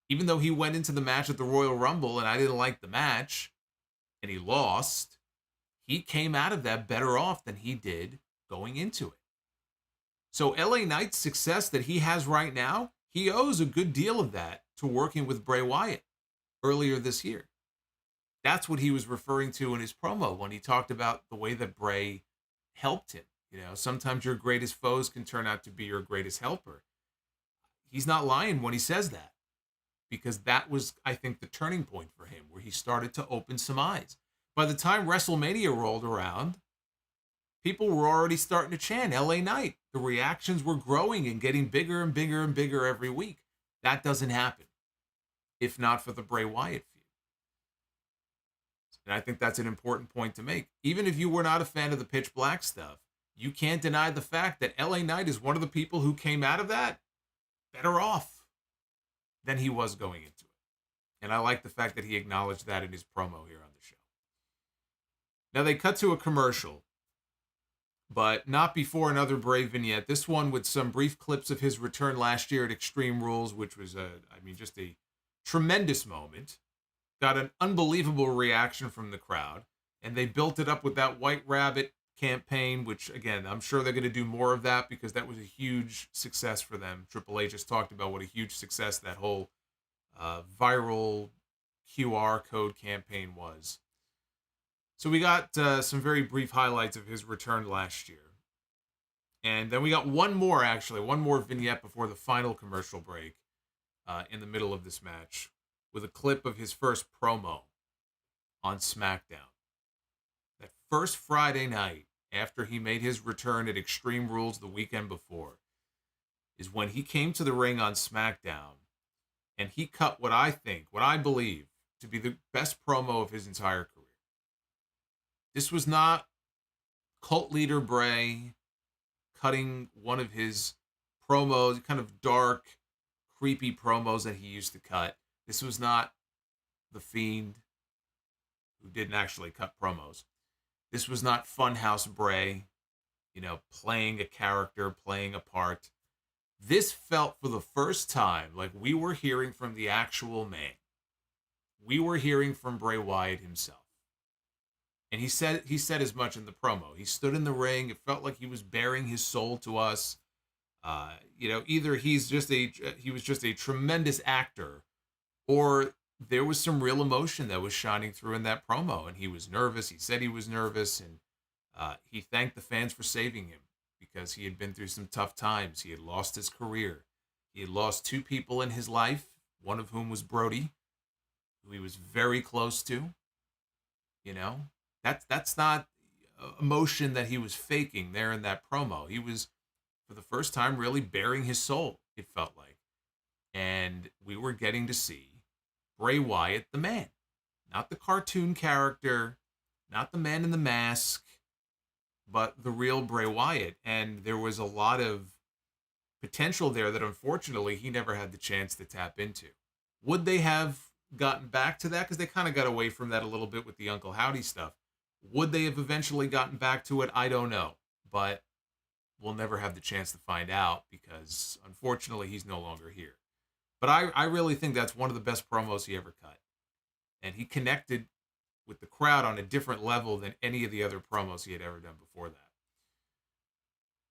Even though he went into the match at the Royal Rumble and I didn't like the match, and he lost, he came out of that better off than he did going into it. So LA Knight's success that he has right now, he owes a good deal of that to working with Bray Wyatt earlier this year. That's what he was referring to in his promo when he talked about the way that Bray helped him. Sometimes your greatest foes can turn out to be your greatest helper. He's not lying when he says that, because that was, I think, the turning point for him, where he started to open some eyes. By the time WrestleMania rolled around, people were already starting to chant LA Knight. The reactions were growing and getting bigger and bigger and bigger every week. That doesn't happen if not for the Bray Wyatt feud. And I think that's an important point to make. Even if you were not a fan of the pitch black stuff, you can't deny the fact that LA Knight is one of the people who came out of that better off. than he was going into it. And I like the fact that he acknowledged that in his promo here on the show. Now they cut to a commercial, but not before another Bray vignette. This one with some brief clips of his return last year at Extreme Rules, which was, just a tremendous moment. Got an unbelievable reaction from the crowd. And they built it up with that White Rabbit campaign, which, again, I'm sure they're going to do more of that because that was a huge success for them. Triple H has talked about what a huge success that whole viral QR code campaign was. So we got some very brief highlights of his return last year. And then we got one more vignette before the final commercial break in the middle of this match with a clip of his first promo on SmackDown. That first Friday night after he made his return at Extreme Rules the weekend before is when he came to the ring on SmackDown and he cut what I believe to be the best promo of his entire career. This was not cult leader Bray cutting one of his promos, kind of dark, creepy promos that he used to cut. This was not The Fiend, who didn't actually cut promos. This was not Funhouse Bray, playing a character, playing a part. This felt for the first time like we were hearing from the actual man. We were hearing from Bray Wyatt himself. And he said as much in the promo. He stood in the ring. It felt like he was bearing his soul to us. Either he was just a tremendous actor, or there was some real emotion that was shining through in that promo. And he was nervous. He said he was nervous, and he thanked the fans for saving him because he had been through some tough times. He had lost his career. He had lost two people in his life, one of whom was Brody, who he was very close to. That's not emotion that he was faking there in that promo. He was, for the first time, really bearing his soul, it felt like. And we were getting to see Bray Wyatt, the man. Not the cartoon character, not the man in the mask, but the real Bray Wyatt. And there was a lot of potential there that, unfortunately, he never had the chance to tap into. Would they have gotten back to that? Because they kind of got away from that a little bit with the Uncle Howdy stuff. Would they have eventually gotten back to it? I don't know. But we'll never have the chance to find out because, unfortunately, he's no longer here. But I really think that's one of the best promos he ever cut. And he connected with the crowd on a different level than any of the other promos he had ever done before that.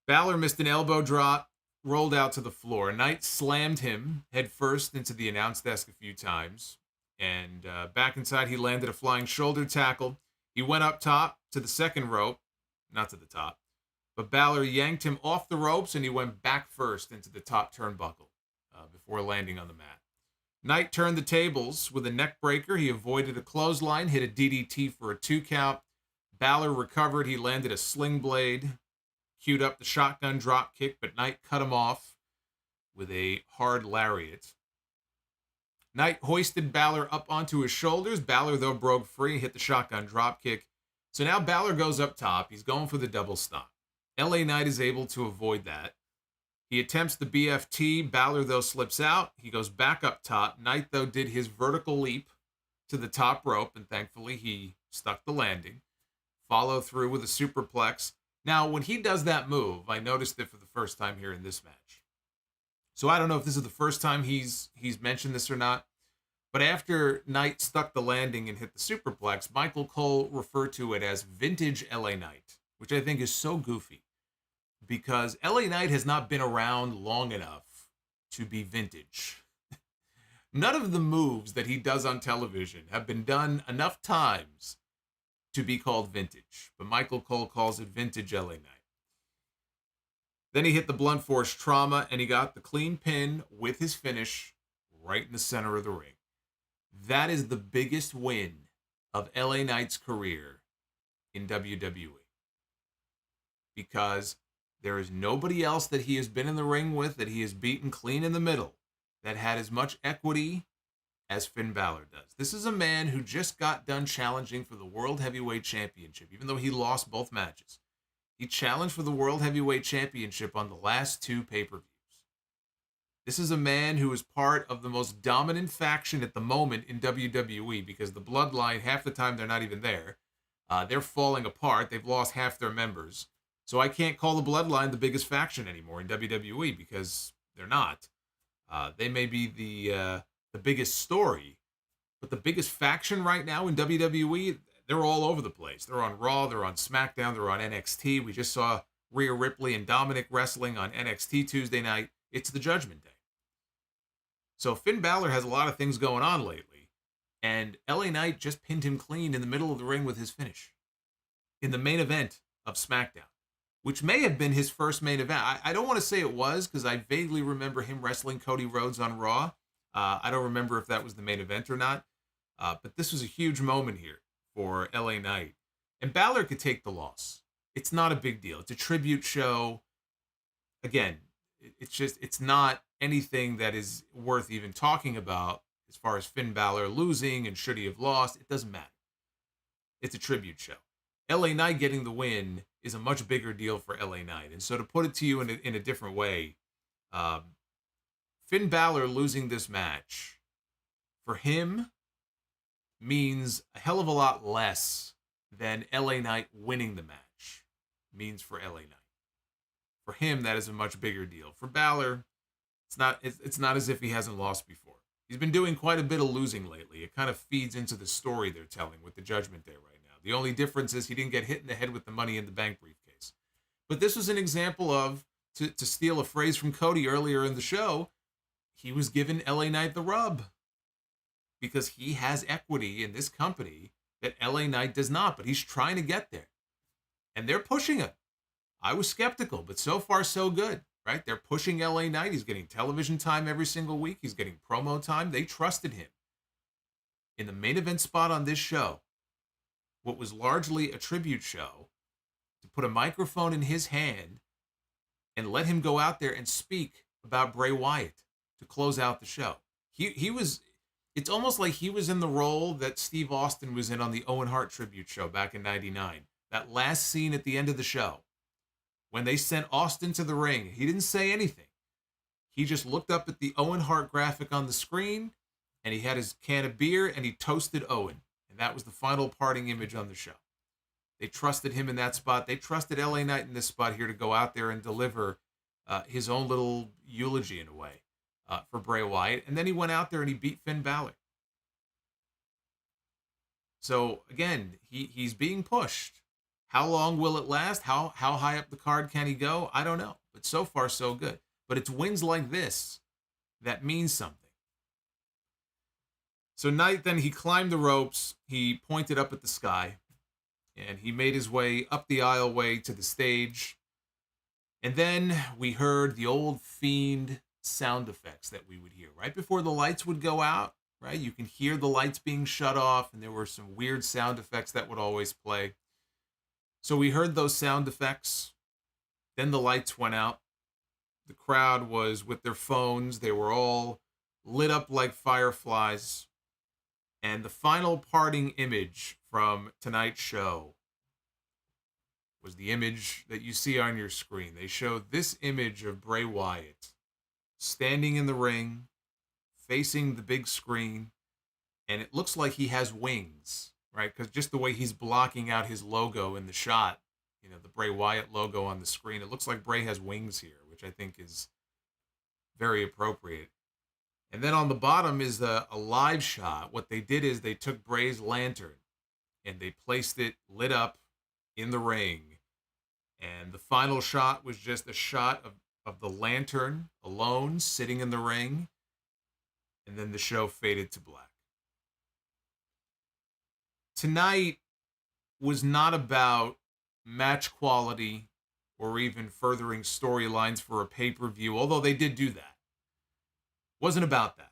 Balor missed an elbow drop, rolled out to the floor. Knight slammed him head first into the announce desk a few times. And back inside, he landed a flying shoulder tackle. He went up top to the second rope, not to the top, but Balor yanked him off the ropes and he went back first into the top turnbuckle before landing on the mat. Knight turned the tables with a neck breaker. He avoided a clothesline, hit a DDT for a 2 count. Balor recovered. He landed a sling blade, queued up the shotgun drop kick, but Knight cut him off with a hard lariat. Knight hoisted Balor up onto his shoulders. Balor, though, broke free, hit the shotgun dropkick. So now Balor goes up top. He's going for the double stomp. LA Knight is able to avoid that. He attempts the BFT. Balor, though, slips out. He goes back up top. Knight, though, did his vertical leap to the top rope, and thankfully he stuck the landing. Follow through with a superplex. Now, when he does that move, I noticed it for the first time here in this match. So I don't know if this is the first time he's mentioned this or not, but after Knight stuck the landing and hit the superplex, Michael Cole referred to it as vintage LA Knight, which I think is so goofy because LA Knight has not been around long enough to be vintage. None of the moves that he does on television have been done enough times to be called vintage, but Michael Cole calls it vintage LA Knight. Then he hit the blunt force trauma, and he got the clean pin with his finish right in the center of the ring. That is the biggest win of LA Knight's career in WWE. Because there is nobody else that he has been in the ring with that he has beaten clean in the middle that had as much equity as Finn Balor does. This is a man who just got done challenging for the World Heavyweight Championship, even though he lost both matches. He challenged for the World Heavyweight Championship on the last 2 pay-per-views. This is a man who is part of the most dominant faction at the moment in WWE because the Bloodline, half the time, they're not even there. They're falling apart. They've lost half their members. So I can't call the Bloodline the biggest faction anymore in WWE because they're not. They may be the biggest story, but the biggest faction right now in WWE, they're all over the place. They're on Raw, they're on SmackDown, they're on NXT. We just saw Rhea Ripley and Dominic wrestling on NXT Tuesday night. It's the Judgment Day. So Finn Balor has a lot of things going on lately, and LA Knight just pinned him clean in the middle of the ring with his finish in the main event of SmackDown, which may have been his first main event. I don't want to say it was because I vaguely remember him wrestling Cody Rhodes on Raw. I don't remember if that was the main event or not, but this was a huge moment here for LA Knight. And Balor could take the loss. It's not a big deal. It's a tribute show. Again, it's not anything that is worth even talking about as far as Finn Balor losing and should he have lost. It doesn't matter. It's a tribute show. LA Knight getting the win is a much bigger deal for LA Knight. And so to put it to you in a different way, Finn Balor losing this match for him means a hell of a lot less than LA Knight winning the match means for LA Knight. For him, that is a much bigger deal. For Balor, it's not as if he hasn't lost before. He's been doing quite a bit of losing lately. It kind of feeds into the story they're telling with the Judgment Day right now. The only difference is he didn't get hit in the head with the Money in the Bank briefcase. But this was an example of, to steal a phrase from Cody earlier in the show, he was giving LA Knight the rub. Because he has equity in this company that LA Knight does not, but he's trying to get there. And they're pushing him. I was skeptical, but so far so good, right? They're pushing LA Knight. He's getting television time every single week. He's getting promo time. They trusted him. In the main event spot on this show, what was largely a tribute show, to put a microphone in his hand and let him go out there and speak about Bray Wyatt to close out the show. He was, it's almost like he was in the role that Steve Austin was in on the Owen Hart tribute show back in '99. That last scene at the end of the show, when they sent Austin to the ring, he didn't say anything. He just looked up at the Owen Hart graphic on the screen, and he had his can of beer, and he toasted Owen. And that was the final parting image on the show. They trusted him in that spot. They trusted LA Knight in this spot here to go out there and deliver his own little eulogy in a way for Bray Wyatt. And then he went out there and he beat Finn Balor. So again, he's being pushed. How long will it last? How high up the card can he go? I don't know. But so far, so good. But it's wins like this that means something. So Knight, then he climbed the ropes. He pointed up at the sky. And he made his way up the aisleway to the stage. And then we heard the old Fiend sound effects that we would hear. Right before the lights would go out, right? You can hear the lights being shut off. And there were some weird sound effects that would always play. So we heard those sound effects. Then the lights went out. The crowd was with their phones. They were all lit up like fireflies. And the final parting image from tonight's show was the image that you see on your screen. They showed this image of Bray Wyatt standing in the ring, facing the big screen, and it looks like he has wings. Right, because just the way he's blocking out his logo in the shot, you know, the Bray Wyatt logo on the screen, it looks like Bray has wings here, which I think is very appropriate. And then on the bottom is a live shot. What they did is they took Bray's lantern and they placed it lit up in the ring. And the final shot was just a shot of the lantern alone sitting in the ring. And then the show faded to black. Tonight was not about match quality or even furthering storylines for a pay-per-view, although they did do that. It wasn't about that.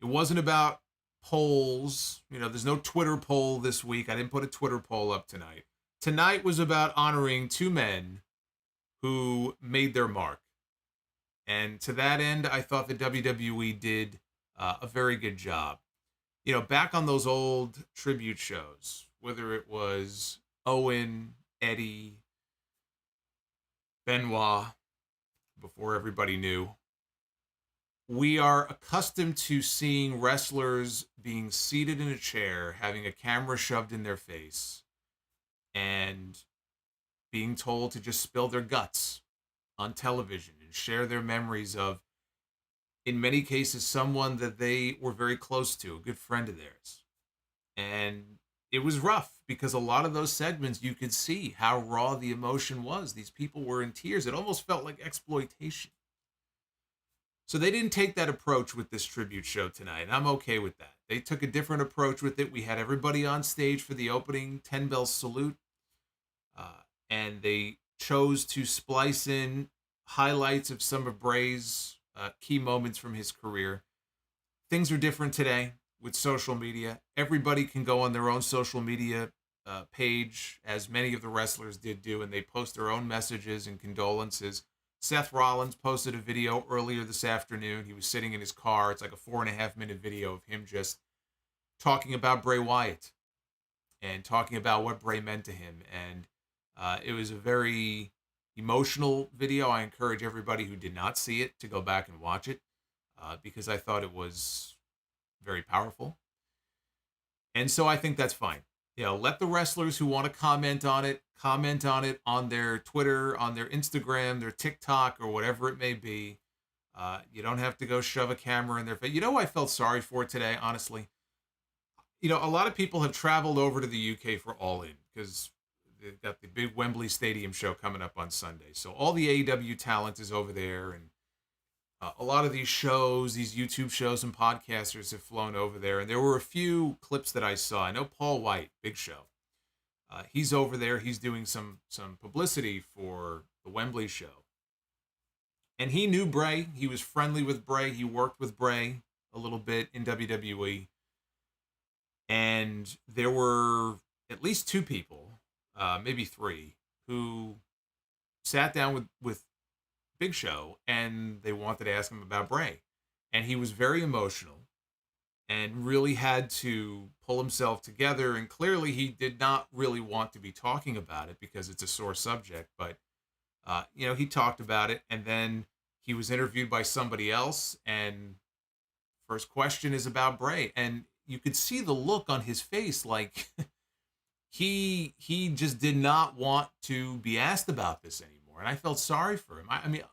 It wasn't about polls. You know, there's no Twitter poll this week. I didn't put a Twitter poll up tonight. Tonight was about honoring two men who made their mark. And to that end, I thought the WWE did a very good job. You know, back on those old tribute shows, whether it was Owen, Eddie, Benoit, before everybody knew, we are accustomed to seeing wrestlers being seated in a chair, having a camera shoved in their face, and being told to just spill their guts on television and share their memories of, in many cases, someone that they were very close to, a good friend of theirs. And it was rough because a lot of those segments, you could see how raw the emotion was. These people were in tears. It almost felt like exploitation. So they didn't take that approach with this tribute show tonight, and I'm okay with that. They took a different approach with it. We had everybody on stage for the opening 10-bell salute, and they chose to splice in highlights of some of Bray's key moments from his career. Things are different today with social media. Everybody can go on their own social media page, as many of the wrestlers did do, and they post their own messages and condolences. Seth Rollins posted a video earlier this afternoon. He was sitting in his car. It's like a 4.5-minute video of him just talking about Bray Wyatt and talking about what Bray meant to him. And it was a very emotional video. I encourage everybody who did not see it to go back and watch it because I thought it was very powerful. And so I think that's fine. Let the wrestlers who want to comment on it on their Twitter, on their Instagram, their TikTok, or whatever it may be. You don't have to go shove a camera in their face. You know who I felt sorry for today, honestly? A lot of people have traveled over to the UK for All In because they've got the big Wembley Stadium show coming up on Sunday. So all the AEW talent is over there, and a lot of these shows, these YouTube shows and podcasters have flown over there. And there were a few clips that I saw. I know Paul White, big show. He's over there. He's doing some publicity for the Wembley show. And he knew Bray. He was friendly with Bray. He worked with Bray a little bit in WWE. And there were at least 2 people, maybe 3, who sat down with Big Show and they wanted to ask him about Bray. And he was very emotional and really had to pull himself together. And clearly he did not really want to be talking about it because it's a sore subject. But, he talked about it, and then he was interviewed by somebody else. And first question is about Bray. And you could see the look on his face, like he just did not want to be asked about this anymore. And I felt sorry for him. I mean,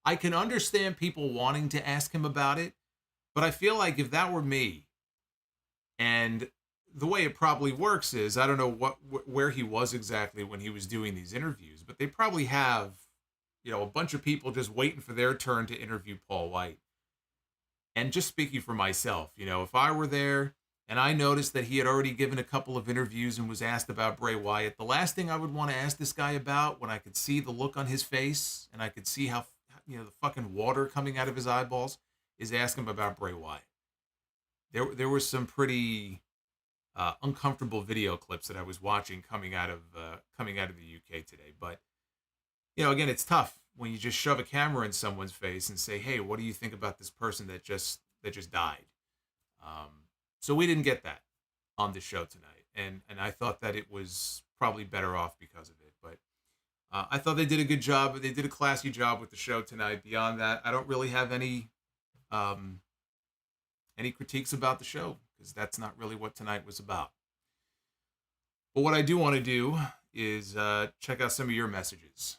I can understand people wanting to ask him about it, but I feel like if that were me, and the way it probably works is, I don't know where he was exactly when he was doing these interviews, but they probably have, a bunch of people just waiting for their turn to interview Paul White. And just speaking for myself, if I were there and I noticed that he had already given a couple of interviews and was asked about Bray Wyatt, the last thing I would want to ask this guy about, when I could see the look on his face and I could see how, the fucking water coming out of his eyeballs, is ask him about Bray Wyatt. There were some pretty uncomfortable video clips that I was watching coming out of the UK today. But again, it's tough when you just shove a camera in someone's face and say, "Hey, what do you think about this person that just died?" So we didn't get that on the show tonight, and I thought that it was probably better off because of it. But I thought they did a good job. They did a classy job with the show tonight. Beyond that, I don't really have any critiques about the show because that's not really what tonight was about. But what I do want to do is check out some of your messages.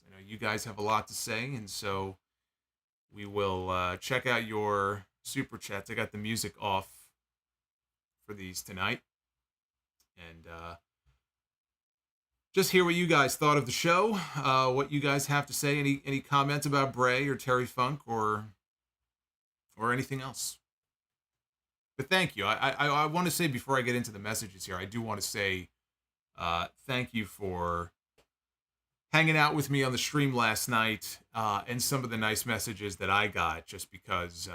I know you guys have a lot to say, and so we will check out your super chats. I got the music off for these tonight, and just hear what you guys thought of the show, what you guys have to say, any comments about Bray or Terry Funk or anything else. But thank you. I want to say, before I get into the messages here, I do want to say thank you for hanging out with me on the stream last night, and some of the nice messages that I got, just because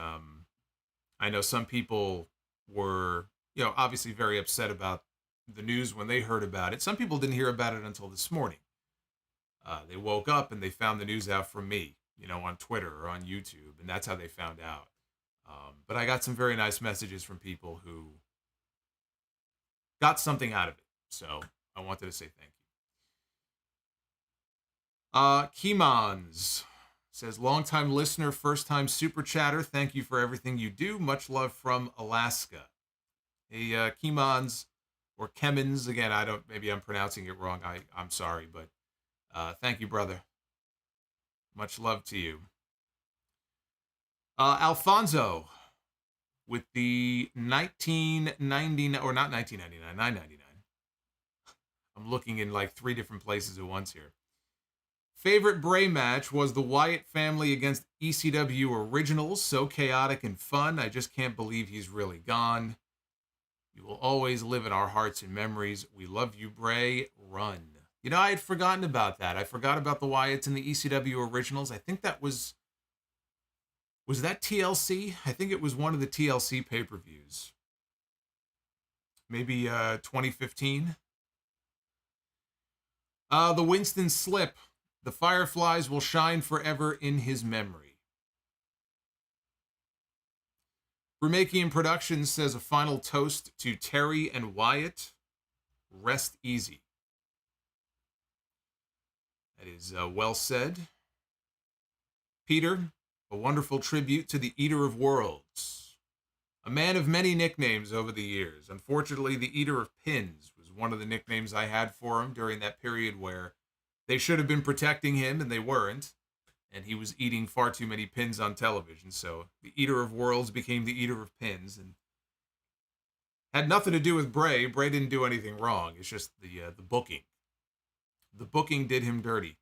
I know some people were, obviously very upset about the news when they heard about it. Some people didn't hear about it until this morning. They woke up and they found the news out from me, on Twitter or on YouTube, and that's how they found out. But I got some very nice messages from people who got something out of it. So I wanted to say thank you. Kimons says, longtime listener, first-time super chatter. Thank you for everything you do. Much love from Alaska. Hey, Kimons or Kemens, again, maybe I'm pronouncing it wrong. I'm sorry, but thank you, brother. Much love to you. Alfonso with the 1999, or not 1999, 999. I'm looking in like 3 different places at once here. Favorite Bray match was the Wyatt family against ECW Originals. So chaotic and fun. I just can't believe he's really gone. You will always live in our hearts and memories. We love you, Bray. Run. You know, I had forgotten about that. I forgot about the Wyatts and the ECW Originals. I think that was that TLC? I think it was one of the TLC pay-per-views. Maybe 2015. The Winston Slip. The Fireflies will shine forever in his memory. Remakian Productions says a final toast to Terry and Wyatt. Rest easy. That is well said. Peter, a wonderful tribute to the Eater of Worlds. A man of many nicknames over the years. Unfortunately, the Eater of Pins was one of the nicknames I had for him during that period where they should have been protecting him, and they weren't. And he was eating far too many pins on television. So the Eater of Worlds became the Eater of Pins. And had nothing to do with Bray. Bray didn't do anything wrong. It's just the booking. The booking did him dirty.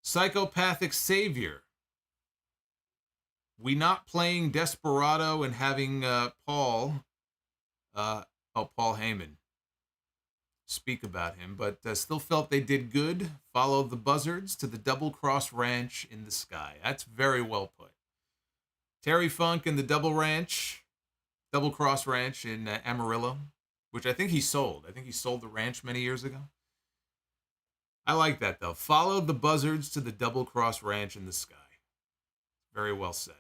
Psychopathic Savior. We not playing Desperado and having Paul Heyman speak about him, but still felt they did good. Followed the Buzzards to the Double Cross Ranch in the sky. That's very well put. Terry Funk and the Double Cross Ranch in Amarillo, which I think he sold. I think he sold the ranch many years ago. I like that, though. Followed the Buzzards to the Double Cross Ranch in the sky. Very well said.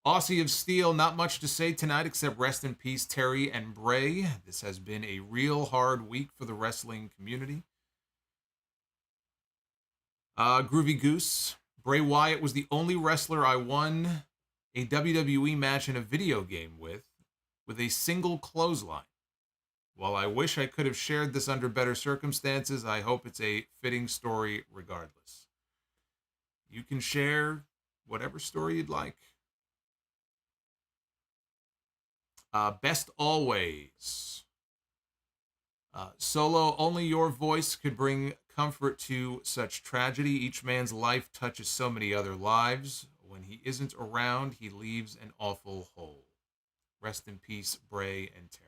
Aussie of Steel, not much to say tonight except rest in peace, Terry and Bray. This has been a real hard week for the wrestling community. Groovy Goose. Bray Wyatt was the only wrestler I won a WWE match in a video game with a single clothesline. While I wish I could have shared this under better circumstances, I hope it's a fitting story regardless. You can share whatever story you'd like. Best always. Solo, only your voice could bring comfort to such tragedy. Each man's life touches so many other lives. When he isn't around, he leaves an awful hole. Rest in peace, Bray and Terry.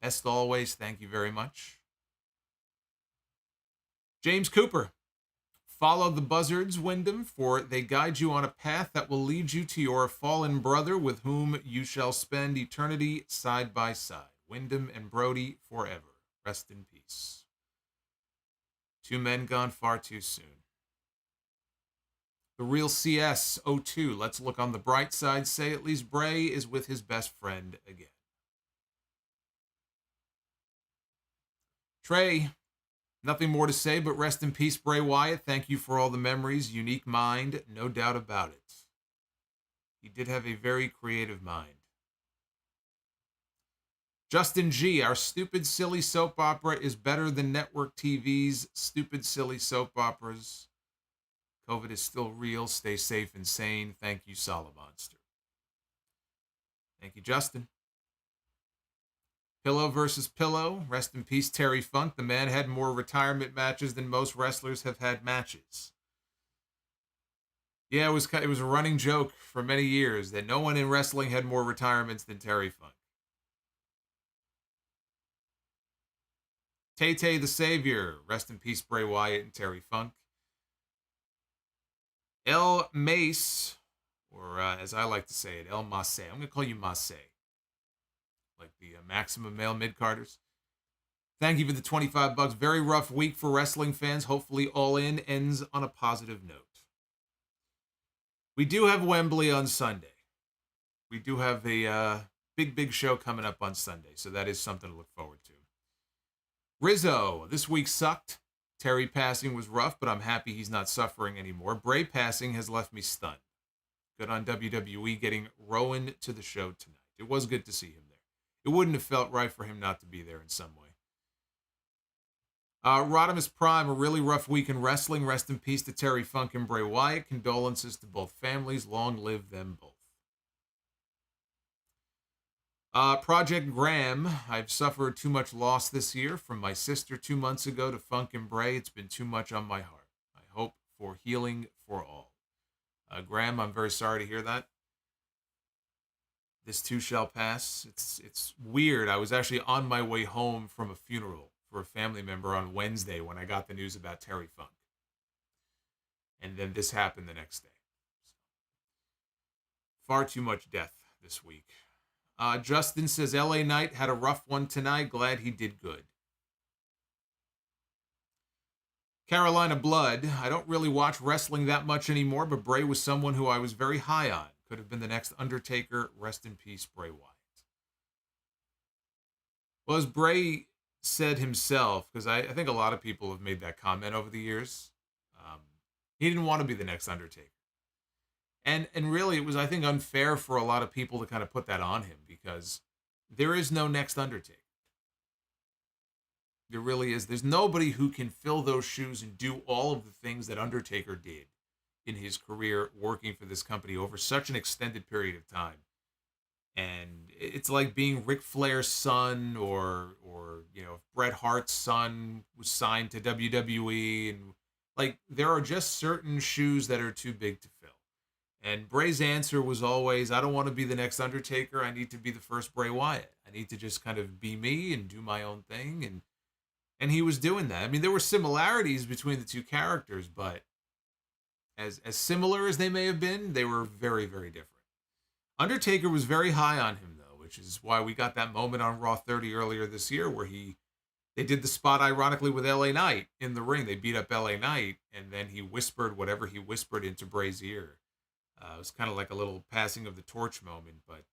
Best always, thank you very much. James Cooper. Follow the Buzzards, Wyndham, for they guide you on a path that will lead you to your fallen brother with whom you shall spend eternity side by side. Wyndham and Brody forever. Rest in peace. 2 men gone far too soon. The Real CS 02. Let's look on the bright side. Say at least Bray is with his best friend again. Trey. Nothing more to say, but rest in peace, Bray Wyatt. Thank you for all the memories. Unique mind, no doubt about it. He did have a very creative mind. Justin G, our stupid, silly soap opera is better than network TV's stupid, silly soap operas. COVID is still real. Stay safe and sane. Thank you, Solomonster. Thank you, Justin. Pillow versus Pillow. Rest in peace, Terry Funk. The man had more retirement matches than most wrestlers have had matches. Yeah, it was a running joke for many years that no one in wrestling had more retirements than Terry Funk. Tay-Tay the Savior. Rest in peace, Bray Wyatt and Terry Funk. El Mace, or as I like to say it, El Mace. I'm going to call you Mace. Like the Maximum Male Mid-Carders. Thank you for the $25. Very rough week for wrestling fans. Hopefully All In ends on a positive note. We do have Wembley on Sunday. We do have a big show coming up on Sunday, so that is something to look forward to. Rizzo, this week sucked. Terry passing was rough, but I'm happy he's not suffering anymore. Bray passing has left me stunned. Good on WWE getting Rowan to the show tonight. It was good to see him there. It wouldn't have felt right for him not to be there in some way. Rodimus Prime, a really rough week in wrestling. Rest in peace to Terry Funk and Bray Wyatt. Condolences to both families. Long live them both. Project Graham, I've suffered too much loss this year. From my sister 2 months ago to Funk and Bray, it's been too much on my heart. I hope for healing for all. Graham, I'm very sorry to hear that. This too shall pass. It's weird. I was actually on my way home from a funeral for a family member on Wednesday when I got the news about Terry Funk. And then this happened the next day. Far too much death this week. Justin says, LA Knight had a rough one tonight. Glad he did good. Carolina Blood. I don't really watch wrestling that much anymore, but Bray was someone who I was very high on. Could have been the next Undertaker. Rest in peace, Bray Wyatt. Well, as Bray said himself, because I think a lot of people have made that comment over the years, he didn't want to be the next Undertaker. And really, it was, I think, unfair for a lot of people to kind of put that on him because there is no next Undertaker. There really is. There's nobody who can fill those shoes and do all of the things that Undertaker did in his career working for this company over such an extended period of time. And it's like being Ric Flair's son or you know, if Bret Hart's son was signed to WWE. And like, there are just certain shoes that are too big to fill. And Bray's answer was always, I don't want to be the next Undertaker. I need to be the first Bray Wyatt. I need to just kind of be me and do my own thing. And he was doing that. I mean, there were similarities between the two characters, but as similar as they may have been, they were very, very different. Undertaker was very high on him, though, which is why we got that moment on Raw 30 earlier this year where they did the spot, ironically, with LA Knight in the ring. They beat up LA Knight, and then he whispered whatever he whispered into Bray's ear. It was kind of like a little passing of the torch moment, but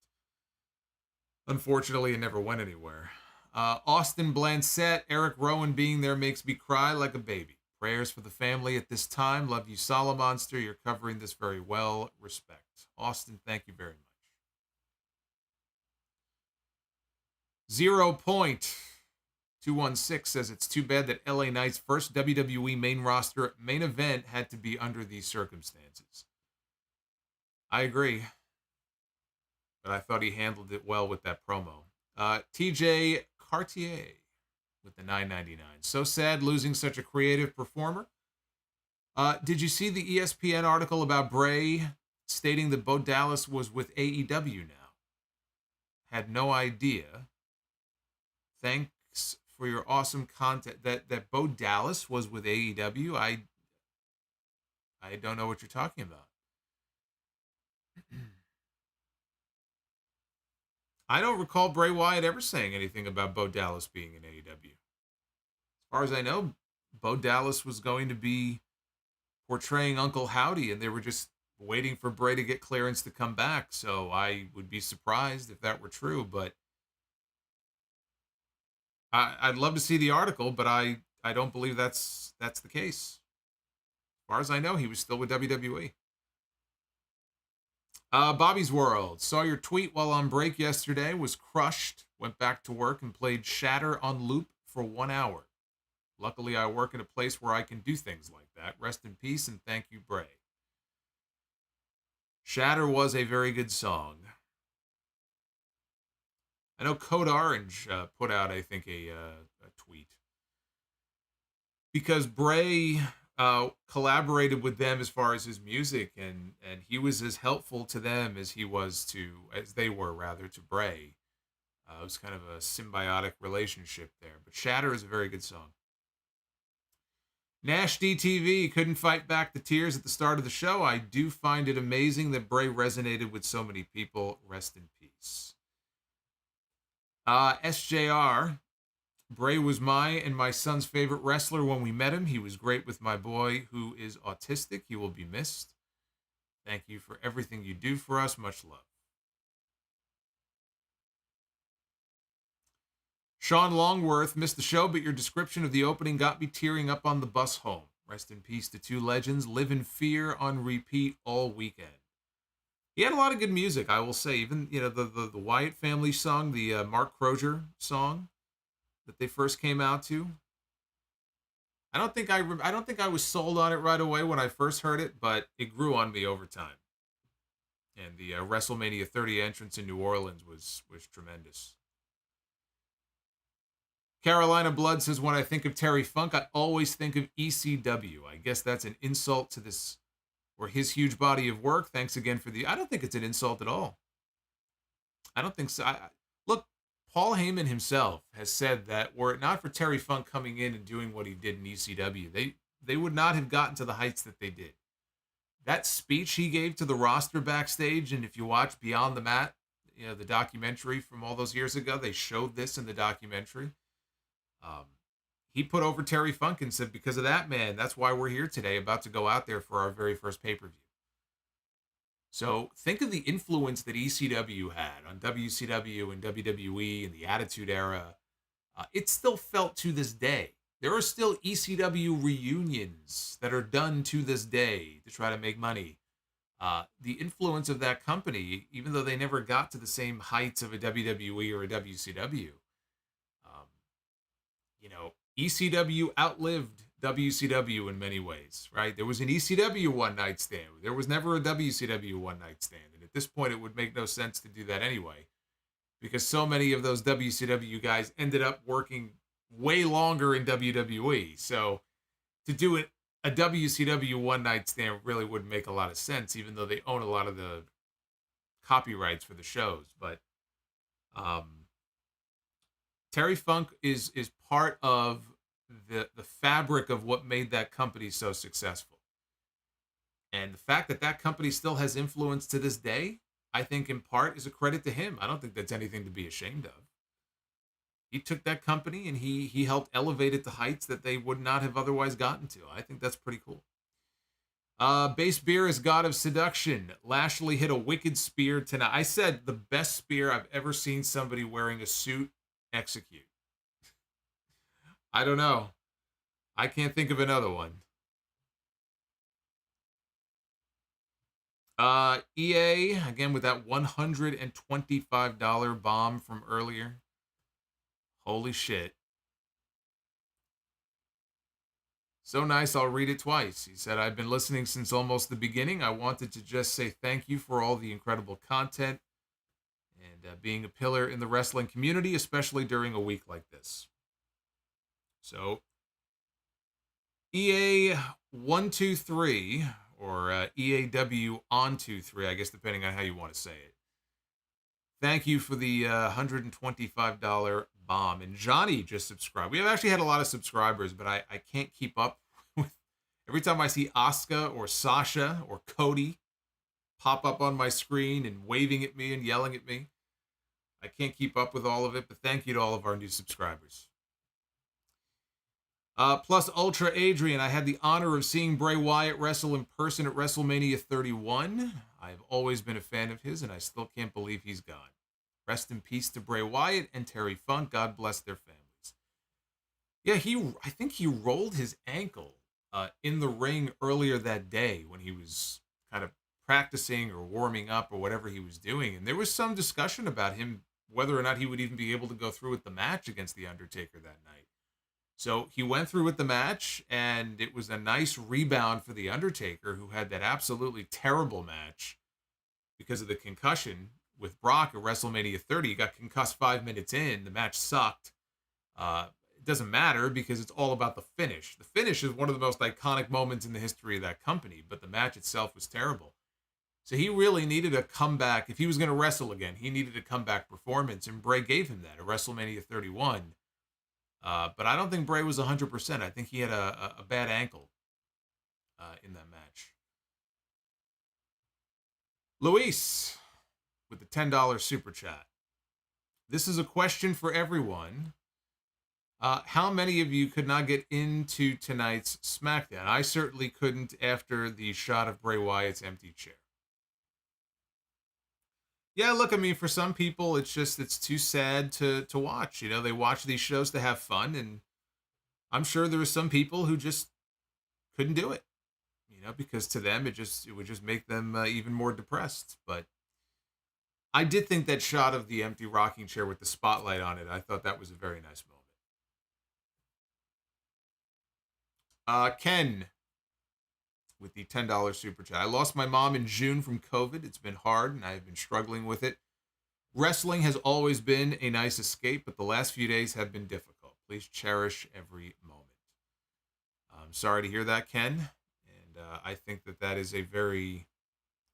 unfortunately, it never went anywhere. Austin Blancett, Eric Rowan being there makes me cry like a baby. Prayers for the family at this time. Love you, Solomonster. You're covering this very well. Respect. Austin, thank you very much. 0.216 says it's too bad that LA Knight's first WWE main roster main event had to be under these circumstances. I agree. But I thought he handled it well with that promo. TJ Cartier with the $9.99. So sad losing such a creative performer. Did you see the ESPN article about Bray stating that Bo Dallas was with AEW now? Had no idea. Thanks for your awesome content. That Bo Dallas was with AEW? I don't know what you're talking about. I don't recall Bray Wyatt ever saying anything about Bo Dallas being in AEW. As far as I know, Bo Dallas was going to be portraying Uncle Howdy, and they were just waiting for Bray to get clearance to come back. So I would be surprised if that were true, but I'd love to see the article, but I don't believe that's the case. As far as I know, he was still with WWE. Bobby's World. Saw your tweet while on break yesterday. Was crushed. Went back to work and played Shatter on loop for 1 hour. Luckily, I work in a place where I can do things like that. Rest in peace and thank you, Bray. Shatter was a very good song. I know Code Orange put out, I think, a tweet. Because Bray collaborated with them as far as his music, and he was as helpful to them as they were to Bray. It was kind of a symbiotic relationship there. But Shatter is a very good song. Nash DTV couldn't fight back the tears at the start of the show. I do find it amazing that Bray resonated with so many people. Rest in peace. SJR. Bray was my and my son's favorite wrestler when we met him. He was great with my boy who is autistic. He will be missed. Thank you for everything you do for us. Much love. Sean Longworth missed the show, but your description of the opening got me tearing up on the bus home. Rest in peace to two legends. Live in fear on repeat all weekend. He had a lot of good music, I will say. Even the Wyatt family song, the Mark Crozier song that they first came out to. I don't think I was sold on it right away when I first heard it, but it grew on me over time. And the WrestleMania 30 entrance in New Orleans was tremendous. Carolina Blood says, when I think of Terry Funk, I always think of ECW. I guess that's an insult to this or his huge body of work. Thanks again for I don't think it's an insult at all. I don't think so. Look, Paul Heyman himself has said that were it not for Terry Funk coming in and doing what he did in ECW, they would not have gotten to the heights that they did. That speech he gave to the roster backstage, and if you watch Beyond the Mat, the documentary from all those years ago, they showed this in the documentary. He put over Terry Funk and said, because of that, man, that's why we're here today, about to go out there for our very first pay-per-view. So think of the influence that ECW had on WCW and WWE and the Attitude Era. It's still felt to this day. There are still ECW reunions that are done to this day to try to make money. The influence of that company, even though they never got to the same heights of a WWE or a WCW, ECW outlived WCW in many ways, right? There was an ECW one-night stand. There was never a WCW one-night stand. And at this point, it would make no sense to do that anyway, because so many of those WCW guys ended up working way longer in WWE. So to do it, a WCW one-night stand really wouldn't make a lot of sense, even though they own a lot of the copyrights for the shows. But Terry Funk is part of the fabric of what made that company so successful. And the fact that that company still has influence to this day, I think in part is a credit to him. I don't think that's anything to be ashamed of. He took that company and he helped elevate it to heights that they would not have otherwise gotten to. I think that's pretty cool. Base Beer is God of Seduction. Lashley hit a wicked spear tonight. I said the best spear I've ever seen somebody wearing a suit execute. I don't know. I can't think of another one. EA, again, with that $125 bomb from earlier. Holy shit. So nice, I'll read it twice. He said, I've been listening since almost the beginning. I wanted to just say thank you for all the incredible content and being a pillar in the wrestling community, especially during a week like this. So, EA123, or EAW on 23, I guess, depending on how you want to say it. Thank you for the $125 bomb. And Johnny just subscribed. We have actually had a lot of subscribers, but I can't keep up with. Every time I see Asuka or Sasha or Cody pop up on my screen and waving at me and yelling at me, I can't keep up with all of it, but thank you to all of our new subscribers. Plus Ultra Adrian, I had the honor of seeing Bray Wyatt wrestle in person at WrestleMania 31. I've always been a fan of his, and I still can't believe he's gone. Rest in peace to Bray Wyatt and Terry Funk. God bless their families. Yeah, I think he rolled his ankle in the ring earlier that day when he was kind of practicing or warming up or whatever he was doing. And there was some discussion about him, whether or not he would even be able to go through with the match against The Undertaker that night. So he went through with the match, and it was a nice rebound for The Undertaker, who had that absolutely terrible match because of the concussion with Brock at WrestleMania 30. He got concussed 5 minutes in. The match sucked. It doesn't matter because it's all about the finish. The finish is one of the most iconic moments in the history of that company, but the match itself was terrible. So he really needed a comeback. If he was going to wrestle again, he needed a comeback performance, and Bray gave him that at WrestleMania 31. But I don't think Bray was 100%. I think he had a bad ankle in that match. Luis with the $10 super chat. This is a question for everyone. How many of you could not get into tonight's SmackDown? I certainly couldn't after the shot of Bray Wyatt's empty chair. Yeah, look, I mean, for some people, it's too sad to watch. They watch these shows to have fun, and I'm sure there were some people who just couldn't do it. Because to them it would just make them even more depressed. But I did think that shot of the empty rocking chair with the spotlight on it, I thought that was a very nice moment. Ken with the $10 super chat. I lost my mom in June from COVID. It's been hard, and I've been struggling with it. Wrestling has always been a nice escape, but the last few days have been difficult. Please cherish every moment. I'm sorry to hear that, Ken. And I think that is a very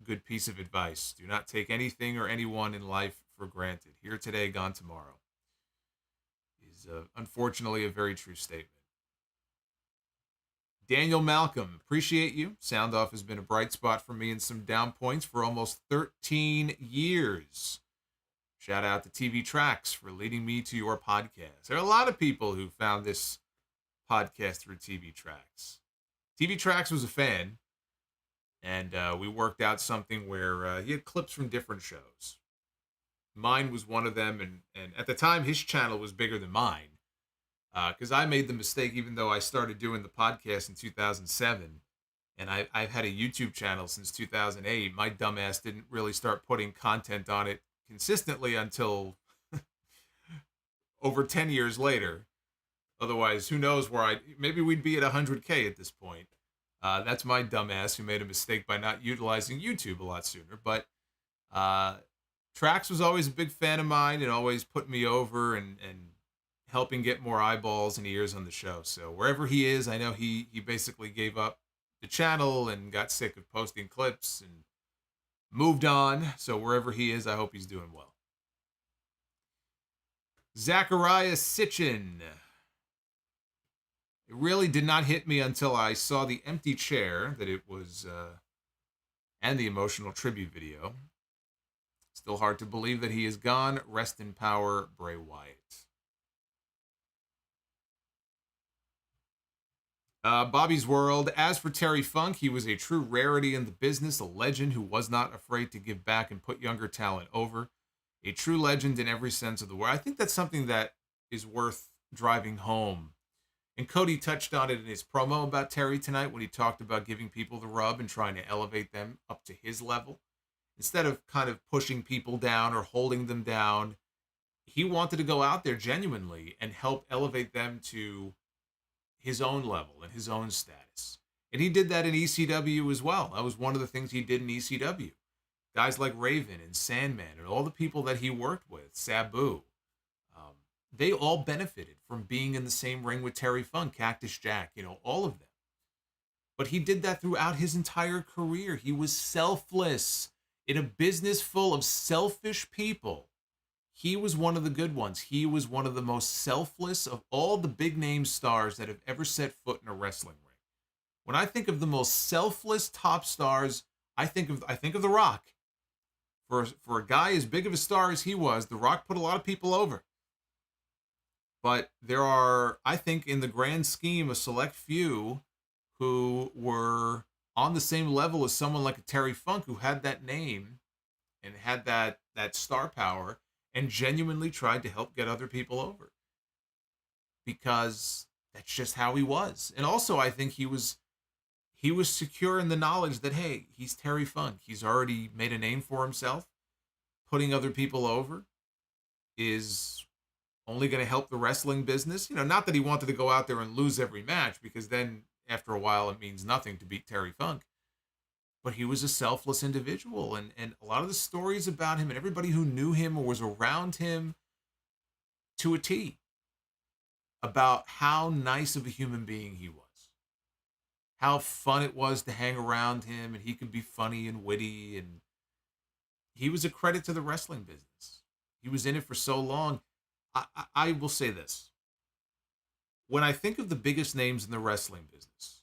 good piece of advice. Do not take anything or anyone in life for granted. Here today, gone tomorrow is unfortunately a very true statement. Daniel Malcolm, appreciate you. Sound Off has been a bright spot for me in some down points for almost 13 years. Shout out to TV Tracks for leading me to your podcast. There are a lot of people who found this podcast through TV Tracks. TV Tracks was a fan, and we worked out something where he had clips from different shows. Mine was one of them, and at the time, his channel was bigger than mine. Because I made the mistake, even though I started doing the podcast in 2007, and I've had a YouTube channel since 2008, my dumbass didn't really start putting content on it consistently until over 10 years later. Otherwise, who knows maybe we'd be at 100K at this point. That's my dumbass who made a mistake by not utilizing YouTube a lot sooner. But Trax was always a big fan of mine and always put me over and helping get more eyeballs and ears on the show. So wherever he is, I know he basically gave up the channel and got sick of posting clips and moved on. So wherever he is, I hope he's doing well. Zachariah Sitchin. It really did not hit me until I saw the empty chair that it was, and the emotional tribute video. Still hard to believe that he is gone. Rest in power, Bray Wyatt. Bobby's World. As for Terry Funk, he was a true rarity in the business, a legend who was not afraid to give back and put younger talent over. A true legend in every sense of the word. I think that's something that is worth driving home. And Cody touched on it in his promo about Terry tonight when he talked about giving people the rub and trying to elevate them up to his level. Instead of kind of pushing people down or holding them down, he wanted to go out there genuinely and help elevate them to his own level and his own status. And he did that in ECW as well. That was one of the things he did in ECW. Guys like Raven and Sandman and all the people that he worked with, Sabu, they all benefited from being in the same ring with Terry Funk, Cactus Jack, all of them. But he did that throughout his entire career. He was selfless. In a business full of selfish people, he was one of the good ones. He was one of the most selfless of all the big name stars that have ever set foot in a wrestling ring. When I think of the most selfless top stars, I think of The Rock. For a guy as big of a star as he was, The Rock put a lot of people over. But there are, I think, in the grand scheme, a select few who were on the same level as someone like a Terry Funk, who had that name and had that star power and genuinely tried to help get other people over. Because that's just how he was. And also, I think he was secure in the knowledge that, hey, he's Terry Funk. He's already made a name for himself. Putting other people over is only going to help the wrestling business. Not that he wanted to go out there and lose every match, because then after a while it means nothing to beat Terry Funk. But he was a selfless individual. And a lot of the stories about him and everybody who knew him or was around him to a T about how nice of a human being he was. How fun it was to hang around him, and he could be funny and witty, and he was a credit to the wrestling business. He was in it for so long. I will say this. When I think of the biggest names in the wrestling business,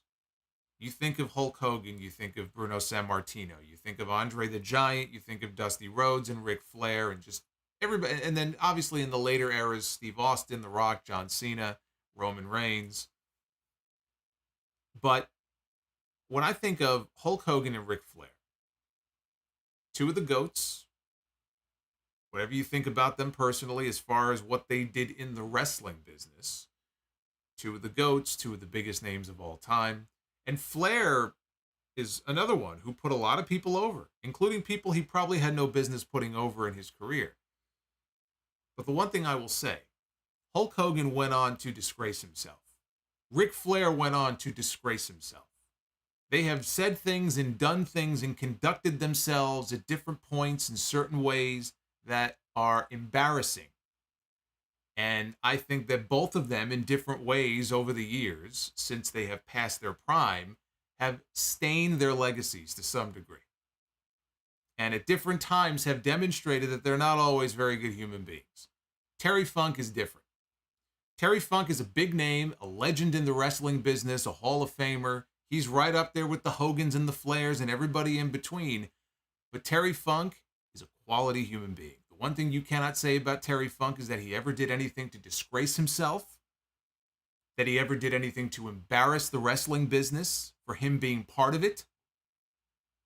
you think of Hulk Hogan, you think of Bruno Sammartino, you think of Andre the Giant, you think of Dusty Rhodes and Ric Flair, and just everybody. And then obviously in the later eras, Steve Austin, The Rock, John Cena, Roman Reigns. But when I think of Hulk Hogan and Ric Flair, two of the GOATs, whatever you think about them personally, as far as what they did in the wrestling business, two of the GOATs, two of the biggest names of all time. And Flair is another one who put a lot of people over, including people he probably had no business putting over in his career. But the one thing I will say, Hulk Hogan went on to disgrace himself. Ric Flair went on to disgrace himself. They have said things and done things and conducted themselves at different points in certain ways that are embarrassing. And I think that both of them, in different ways over the years, since they have passed their prime, have stained their legacies to some degree. And at different times have demonstrated that they're not always very good human beings. Terry Funk is different. Terry Funk is a big name, a legend in the wrestling business, a Hall of Famer. He's right up there with the Hogans and the Flairs and everybody in between. But Terry Funk is a quality human being. The one thing you cannot say about Terry Funk is that he ever did anything to disgrace himself, that he ever did anything to embarrass the wrestling business for him being part of it.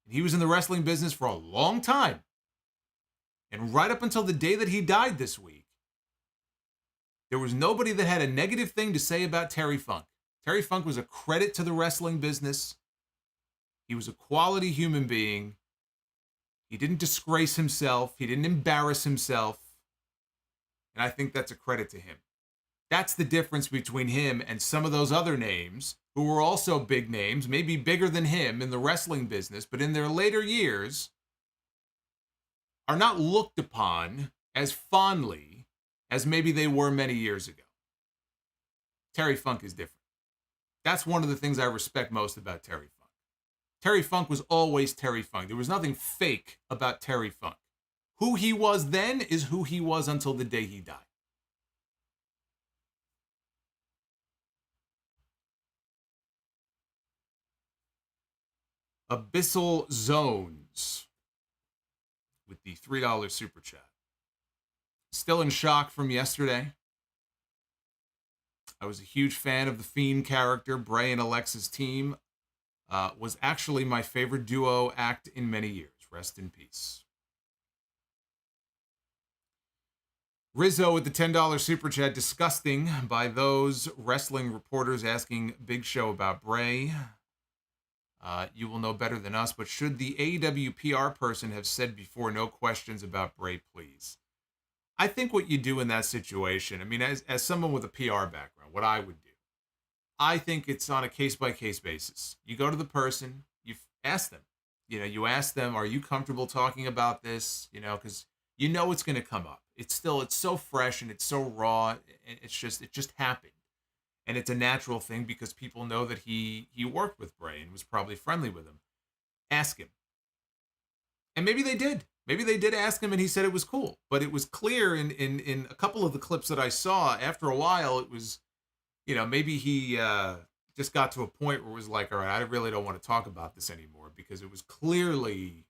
And he was in the wrestling business for a long time. And right up until the day that he died this week, there was nobody that had a negative thing to say about Terry Funk. Terry Funk was a credit to the wrestling business. He was a quality human being. He didn't disgrace himself. He didn't embarrass himself. And I think that's a credit to him. That's the difference between him and some of those other names who were also big names, maybe bigger than him in the wrestling business, but in their later years are not looked upon as fondly as maybe they were many years ago. Terry Funk is different. That's one of the things I respect most about Terry Funk. Terry Funk was always Terry Funk. There was nothing fake about Terry Funk. Who he was then is who he was until the day he died. Abyssal Zones with the $3 super chat. Still in shock from yesterday. I was a huge fan of the Fiend character. Bray and Alexa's team was actually my favorite duo act in many years. Rest in peace. Rizzo with the $10 super chat. Disgusting by those wrestling reporters asking Big Show about Bray. You will know better than us, but should the AEW PR person have said before, no questions about Bray, please? I think what you do in that situation, I mean, as someone with a PR background, what I would do, I think it's on a case-by-case basis. You go to the person, you ask them. You ask them, are you comfortable talking about this? Because you know it's going to come up. It's so fresh and it's so raw. It just happened. And it's a natural thing because people know that he worked with Bray and was probably friendly with him. Ask him. And maybe they did. Maybe they did ask him and he said it was cool. But it was clear in a couple of the clips that I saw, after a while, it was, maybe he just got to a point where it was like, all right, I really don't want to talk about this anymore, because it was clearly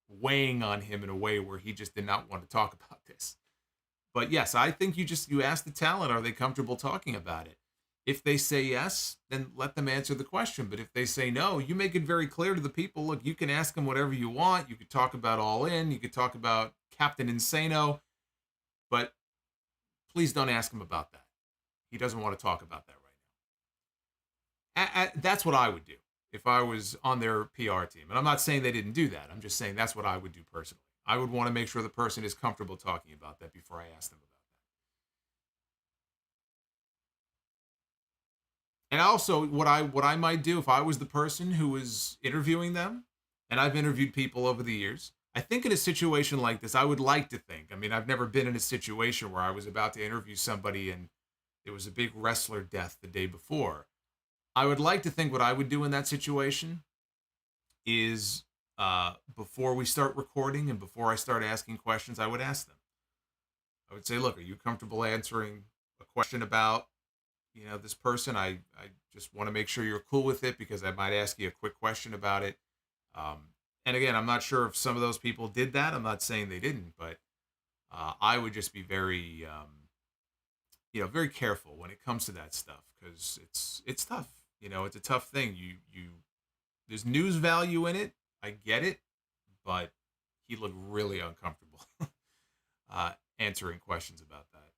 weighing on him in a way where he just did not want to talk about this. But yes, I think you ask the talent, are they comfortable talking about it? If they say yes, then let them answer the question. But if they say no, you make it very clear to the people, look, you can ask them whatever you want. You could talk about All In. You could talk about Captain Insano. But please don't ask him about that. He doesn't want to talk about that right now. That's what I would do if I was on their PR team. And I'm not saying they didn't do that. I'm just saying that's what I would do personally. I would want to make sure the person is comfortable talking about that before I ask them about it. And also, what I might do if I was the person who was interviewing them, and I've interviewed people over the years, I think in a situation like this, I would like to think, I mean, I've never been in a situation where I was about to interview somebody and there was a big wrestler death the day before. I would like to think what I would do in that situation is, before we start recording and before I start asking questions, I would ask them. I would say, look, are you comfortable answering a question about this person? I just want to make sure you're cool with it, because I might ask you a quick question about it. And again, I'm not sure if some of those people did that. I'm not saying they didn't, but I would just be very, very careful when it comes to that stuff, because it's tough. It's a tough thing. There's news value in it. I get it, but he looked really uncomfortable. answering questions about that.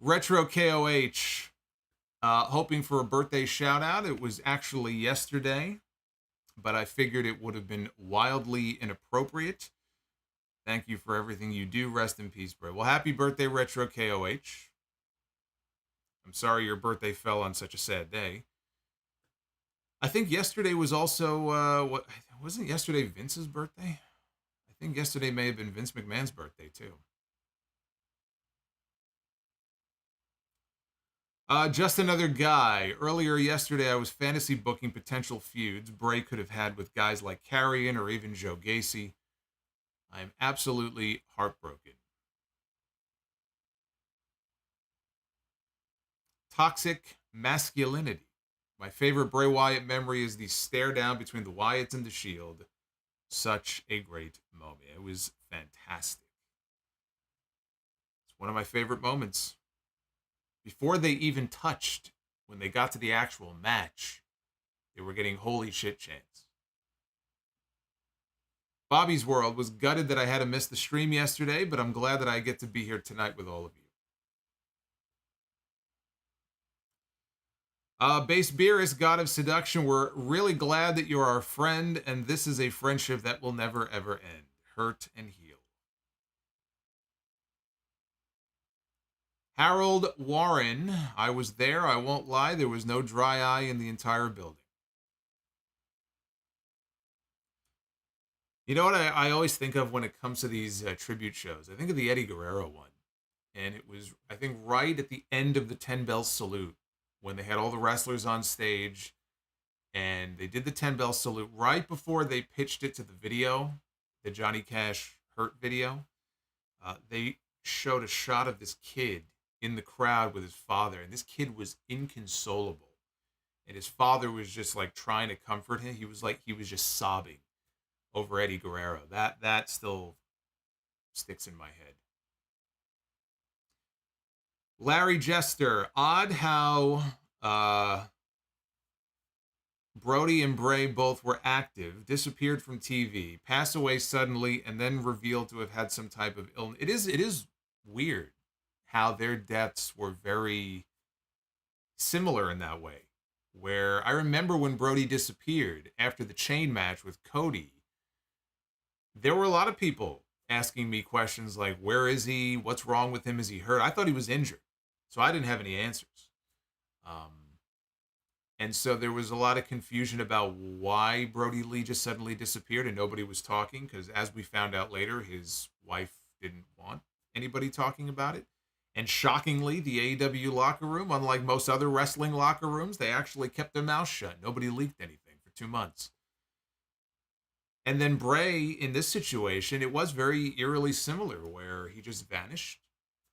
Retro KOH, hoping for a birthday shout out. It was actually yesterday, but I figured it would have been wildly inappropriate. Thank you for everything you do. Rest in peace, Bray. Well, happy birthday, Retro KOH. I'm sorry your birthday fell on such a sad day. I think yesterday was also, wasn't yesterday Vince's birthday? I think yesterday may have been Vince McMahon's birthday, too. Just another guy. Earlier yesterday, I was fantasy booking potential feuds Bray could have had with guys like Carrion or even Joe Gacy. I am absolutely heartbroken. Toxic masculinity. My favorite Bray Wyatt memory is the stare down between the Wyatts and the Shield. Such a great moment. It was fantastic. It's one of my favorite moments. Before they even touched, when they got to the actual match, they were getting holy shit chants. Bobby's World was gutted that I had to miss the stream yesterday, but I'm glad that I get to be here tonight with all of you. Base Beerus, God of Seduction, we're really glad that you're our friend, and this is a friendship that will never, ever end. Hurt and heal. Harold Warren, I was there, I won't lie, there was no dry eye in the entire building. You know what I always think of when it comes to these tribute shows? I think of the Eddie Guerrero one, and it was, I think, right at the end of the 10 Bell Salute, when they had all the wrestlers on stage, and they did the 10 Bell Salute right before they pitched it to the video, the Johnny Cash Hurt video. They showed a shot of this kid in the crowd with his father, and this kid was inconsolable, and his father was just like trying to comfort him. He was just sobbing over Eddie Guerrero. That still sticks in my head. Larry Jester, odd how Brody and Bray both were active, disappeared from TV, passed away suddenly, and then revealed to have had some type of illness. It is weird how their deaths were very similar in that way. Where I remember when Brody disappeared after the chain match with Cody, there were a lot of people asking me questions like, where is he? What's wrong with him? Is he hurt? I thought he was injured, so I didn't have any answers. And so there was a lot of confusion about why Brody Lee just suddenly disappeared and nobody was talking, because as we found out later, his wife didn't want anybody talking about it. And shockingly, the AEW locker room, unlike most other wrestling locker rooms, they actually kept their mouth shut. Nobody leaked anything for 2 months. And then Bray, in this situation, it was very eerily similar, where he just vanished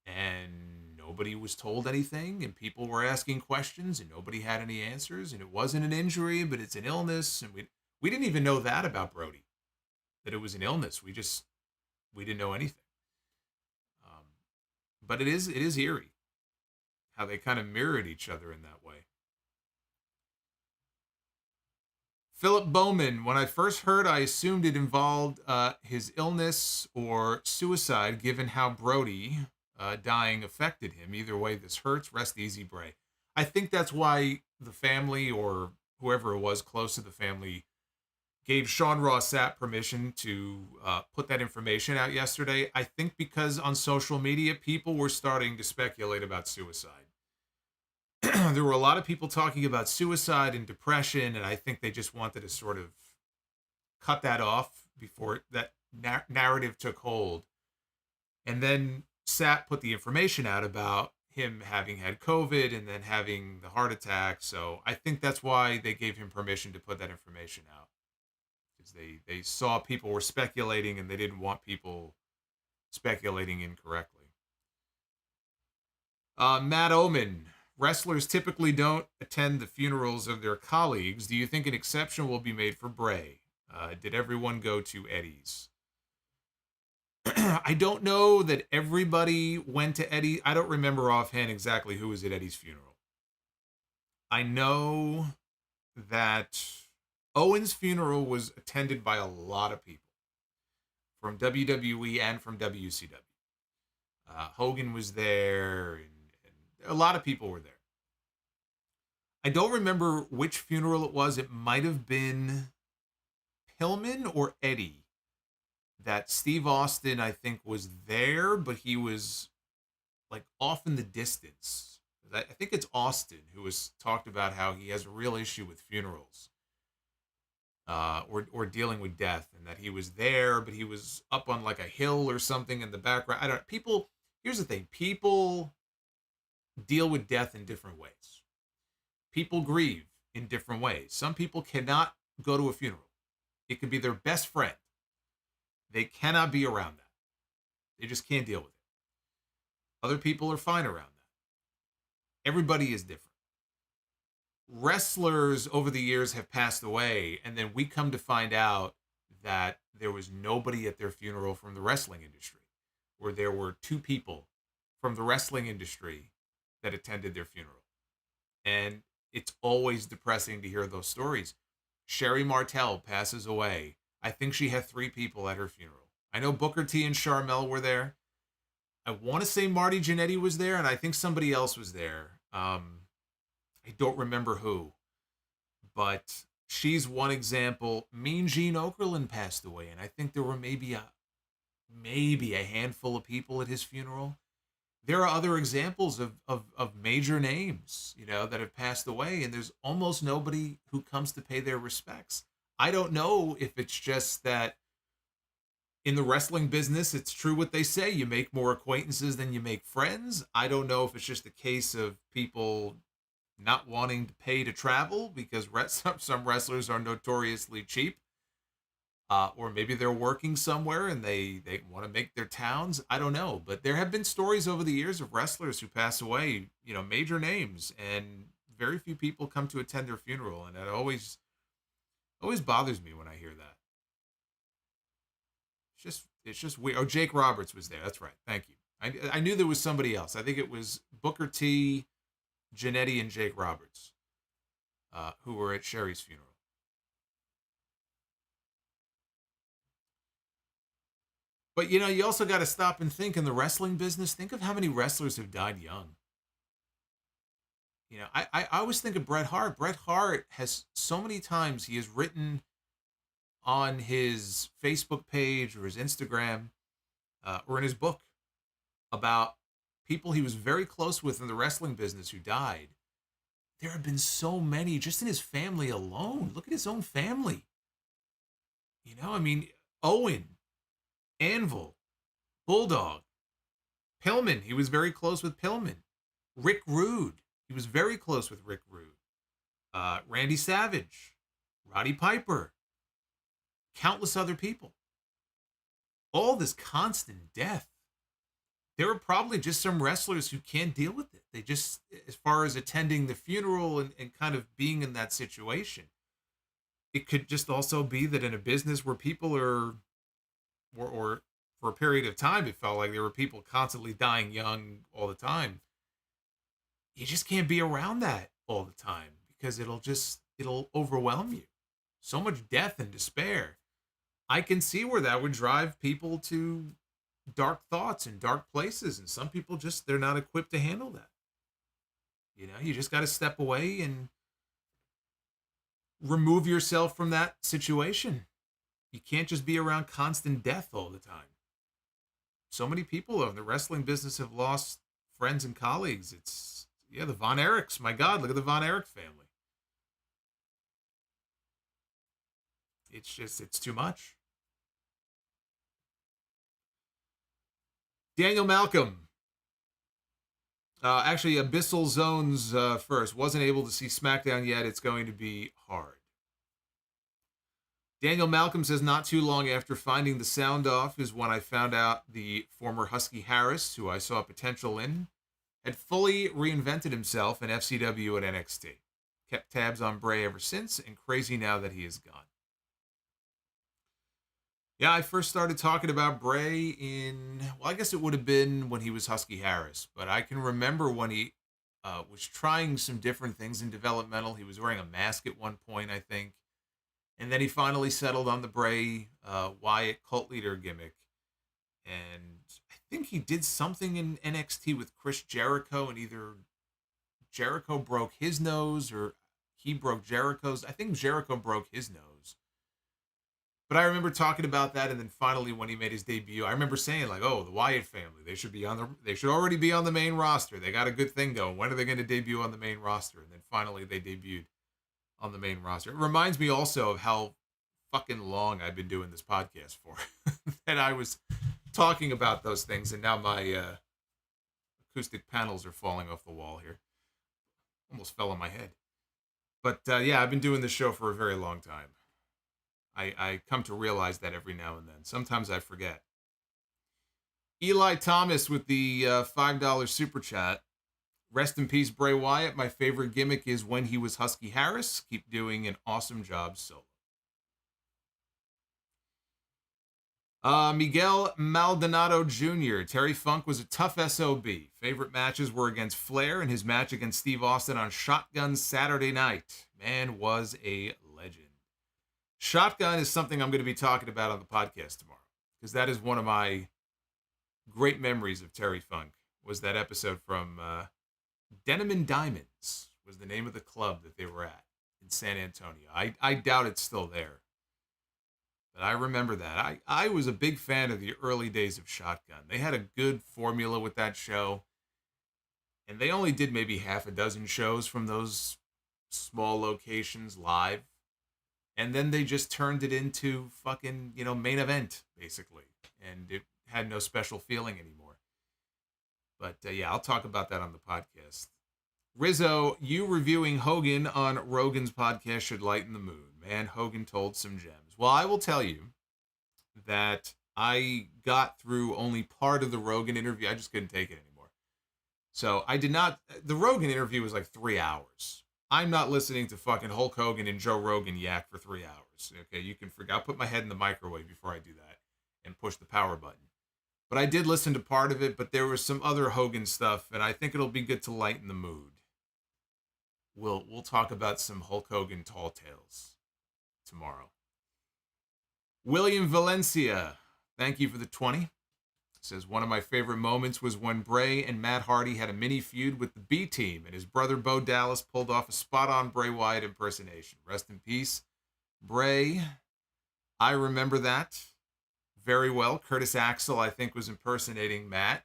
and nobody was told anything, and people were asking questions and nobody had any answers, and it wasn't an injury, but it's an illness, and we didn't even know that about Brody, that it was an illness. We didn't know anything. But it is eerie how they kind of mirrored each other in that way. Philip Bowman, when I first heard, I assumed it involved his illness or suicide, given how Brody dying affected him. Either way, this hurts. Rest easy, Bray. I think that's why the family, or whoever it was close to the family, gave Sean Ross Sapp permission to put that information out yesterday. I think because on social media, people were starting to speculate about suicide. There were a lot of people talking about suicide and depression, and I think they just wanted to sort of cut that off before that narrative took hold. And then Sapp put the information out about him having had COVID and then having the heart attack. So I think that's why they gave him permission to put that information out. Because they saw people were speculating and they didn't want people speculating incorrectly. Matt Oman, wrestlers typically don't attend the funerals of their colleagues. Do you think an exception will be made for Bray? Did everyone go to Eddie's? I don't know that everybody went to Eddie. I don't remember offhand exactly who was at Eddie's funeral. I know that Owen's funeral was attended by a lot of people from WWE and from WCW. Hogan was there, and a lot of people were there. I don't remember which funeral it was. It might have been Pillman or Eddie. That Steve Austin, I think, was there, but he was like off in the distance. I think it's Austin who has talked about how he has a real issue with funerals, or dealing with death, and that he was there, but he was up on like a hill or something in the background. I don't. People. Here's the thing: people deal with death in different ways. People grieve in different ways. Some people cannot go to a funeral. It could be their best friend. They cannot be around that. They just can't deal with it. Other people are fine around that. Everybody is different. Wrestlers over the years have passed away, and then we come to find out that there was nobody at their funeral from the wrestling industry, or there were two people from the wrestling industry that attended their funeral. And it's always depressing to hear those stories. Sherry Martel passes away. I think she had 3 people at her funeral. I know Booker T and Sharmell were there. I want to say Marty Jannetty was there, and I think somebody else was there. I don't remember who. But she's one example. Mean Gene Okerlund passed away, and I think there were maybe a handful of people at his funeral. There are other examples of major names, that have passed away, and there's almost nobody who comes to pay their respects. I don't know if it's just that in the wrestling business, it's true what they say, you make more acquaintances than you make friends. I don't know if it's just a case of people not wanting to pay to travel because some wrestlers are notoriously cheap. Or maybe they're working somewhere and they want to make their towns. I don't know. But there have been stories over the years of wrestlers who pass away, major names, and very few people come to attend their funeral. And it always bothers me when I hear that. It's just weird. Oh, Jake Roberts was there. That's right. Thank you. I knew there was somebody else. I think it was Booker T, Jannetty, and Jake Roberts, who were at Sherry's funeral. But, you also got to stop and think in the wrestling business. Think of how many wrestlers have died young. I always think of Bret Hart. Bret Hart has so many times he has written on his Facebook page or his Instagram or in his book about people he was very close with in the wrestling business who died. There have been so many just in his family alone. Look at his own family. Owen, Anvil, Bulldog, Pillman. He was very close with Pillman. Rick Rude. He was very close with Rick Rude. Randy Savage, Roddy Piper, countless other people. All this constant death. There are probably just some wrestlers who can't deal with it. They just, as far as attending the funeral and kind of being in that situation, it could just also be that in a business where people are, or for a period of time, it felt like there were people constantly dying young all the time. You just can't be around that all the time because it'll overwhelm you. So much death and despair. I can see where that would drive people to dark thoughts and dark places, and some people they're not equipped to handle that. You just got to step away and remove yourself from that situation. You can't just be around constant death all the time. So many people in the wrestling business have lost friends and colleagues. The Von Erichs. My God, look at the Von Erich family. It's too much. Daniel Malcolm. Actually, Abyssal Zones first. Wasn't able to see SmackDown yet. It's going to be hard. Daniel Malcolm says, not too long after finding the sound off is when I found out the former Husky Harris, who I saw potential in, had fully reinvented himself in FCW at NXT. Kept tabs on Bray ever since, and crazy now that he is gone. Yeah, I first started talking about Bray I guess it would have been when he was Husky Harris, but I can remember when he was trying some different things in developmental. He was wearing a mask at one point, I think. And then he finally settled on the Bray Wyatt cult leader gimmick. And I think he did something in NXT with Chris Jericho, and either Jericho broke his nose or he broke Jericho's. I think Jericho broke his nose. But I remember talking about that, and then finally when he made his debut, I remember saying like, "Oh, the Wyatt family, they should already be on the main roster. They got a good thing going. When are they going to debut on the main roster?" And then finally they debuted on the main roster. It reminds me also of how fucking long I've been doing this podcast for. That I was talking about those things, and now my acoustic panels are falling off the wall here. Almost fell on my head. But yeah, I've been doing this show for a very long time. I come to realize that every now and then. Sometimes I forget. Eli Thomas with the $5 super chat. Rest in peace, Bray Wyatt. My favorite gimmick is when he was Husky Harris. Keep doing an awesome job solo. Miguel Maldonado Jr. Terry Funk was a tough SOB. Favorite matches were against Flair and his match against Steve Austin on Shotgun Saturday night. Man was a legend. Shotgun is something I'm going to be talking about on the podcast tomorrow, because that is one of my great memories of Terry Funk, was that episode from Denim and Diamonds was the name of the club that they were at in San Antonio. I doubt it's still there. But I remember that. I was a big fan of the early days of Shotgun. They had a good formula with that show. And they only did maybe half a dozen shows from those small locations live. And then they just turned it into fucking, main event, basically. And it had no special feeling anymore. But yeah, I'll talk about that on the podcast. Rizzo, you reviewing Hogan on Rogan's podcast should lighten the mood. Man, Hogan told some gems. Well, I will tell you that I got through only part of the Rogan interview. I just couldn't take it anymore. So I did not. The Rogan interview was like 3 hours. I'm not listening to fucking Hulk Hogan and Joe Rogan yak for 3 hours. Okay, you can forget. I'll put my head in the microwave before I do that and push the power button. But I did listen to part of it, but there was some other Hogan stuff, and I think it'll be good to lighten the mood. We'll talk about some Hulk Hogan tall tales tomorrow. William Valencia, thank you for the 20. Says, one of my favorite moments was when Bray and Matt Hardy had a mini feud with the B Team, and his brother Bo Dallas pulled off a spot-on Bray Wyatt impersonation. Rest in peace, Bray. I remember that very well. Curtis Axel, I think, was impersonating Matt,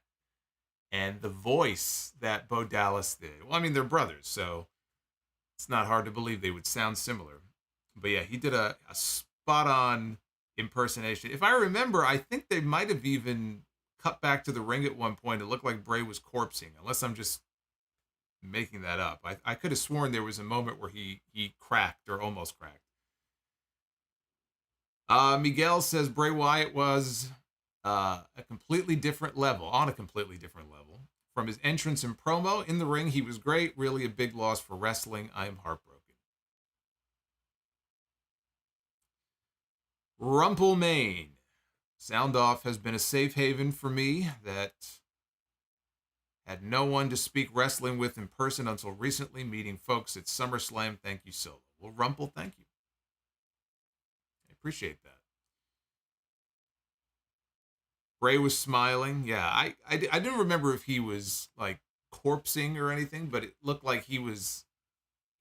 and the voice that Bo Dallas did. Well, I mean, they're brothers, so it's not hard to believe they would sound similar. But yeah, he did a spot-on impersonation. If I remember, I think they might have even cut back to the ring at one point. It looked like Bray was corpsing, unless I'm just making that up. I could have sworn there was a moment where he cracked or almost cracked. Miguel says Bray Wyatt was on a completely different level. From his entrance and promo in the ring, he was great. Really a big loss for wrestling. I am heartbroken. Rumple Maine. Sound Off has been a safe haven for me that had no one to speak wrestling with in person until recently, meeting folks at SummerSlam. Thank you, Solo. Well, Rumple, thank you. I appreciate that. Bray was smiling. Yeah, I didn't remember if he was like corpsing or anything, but it looked like he was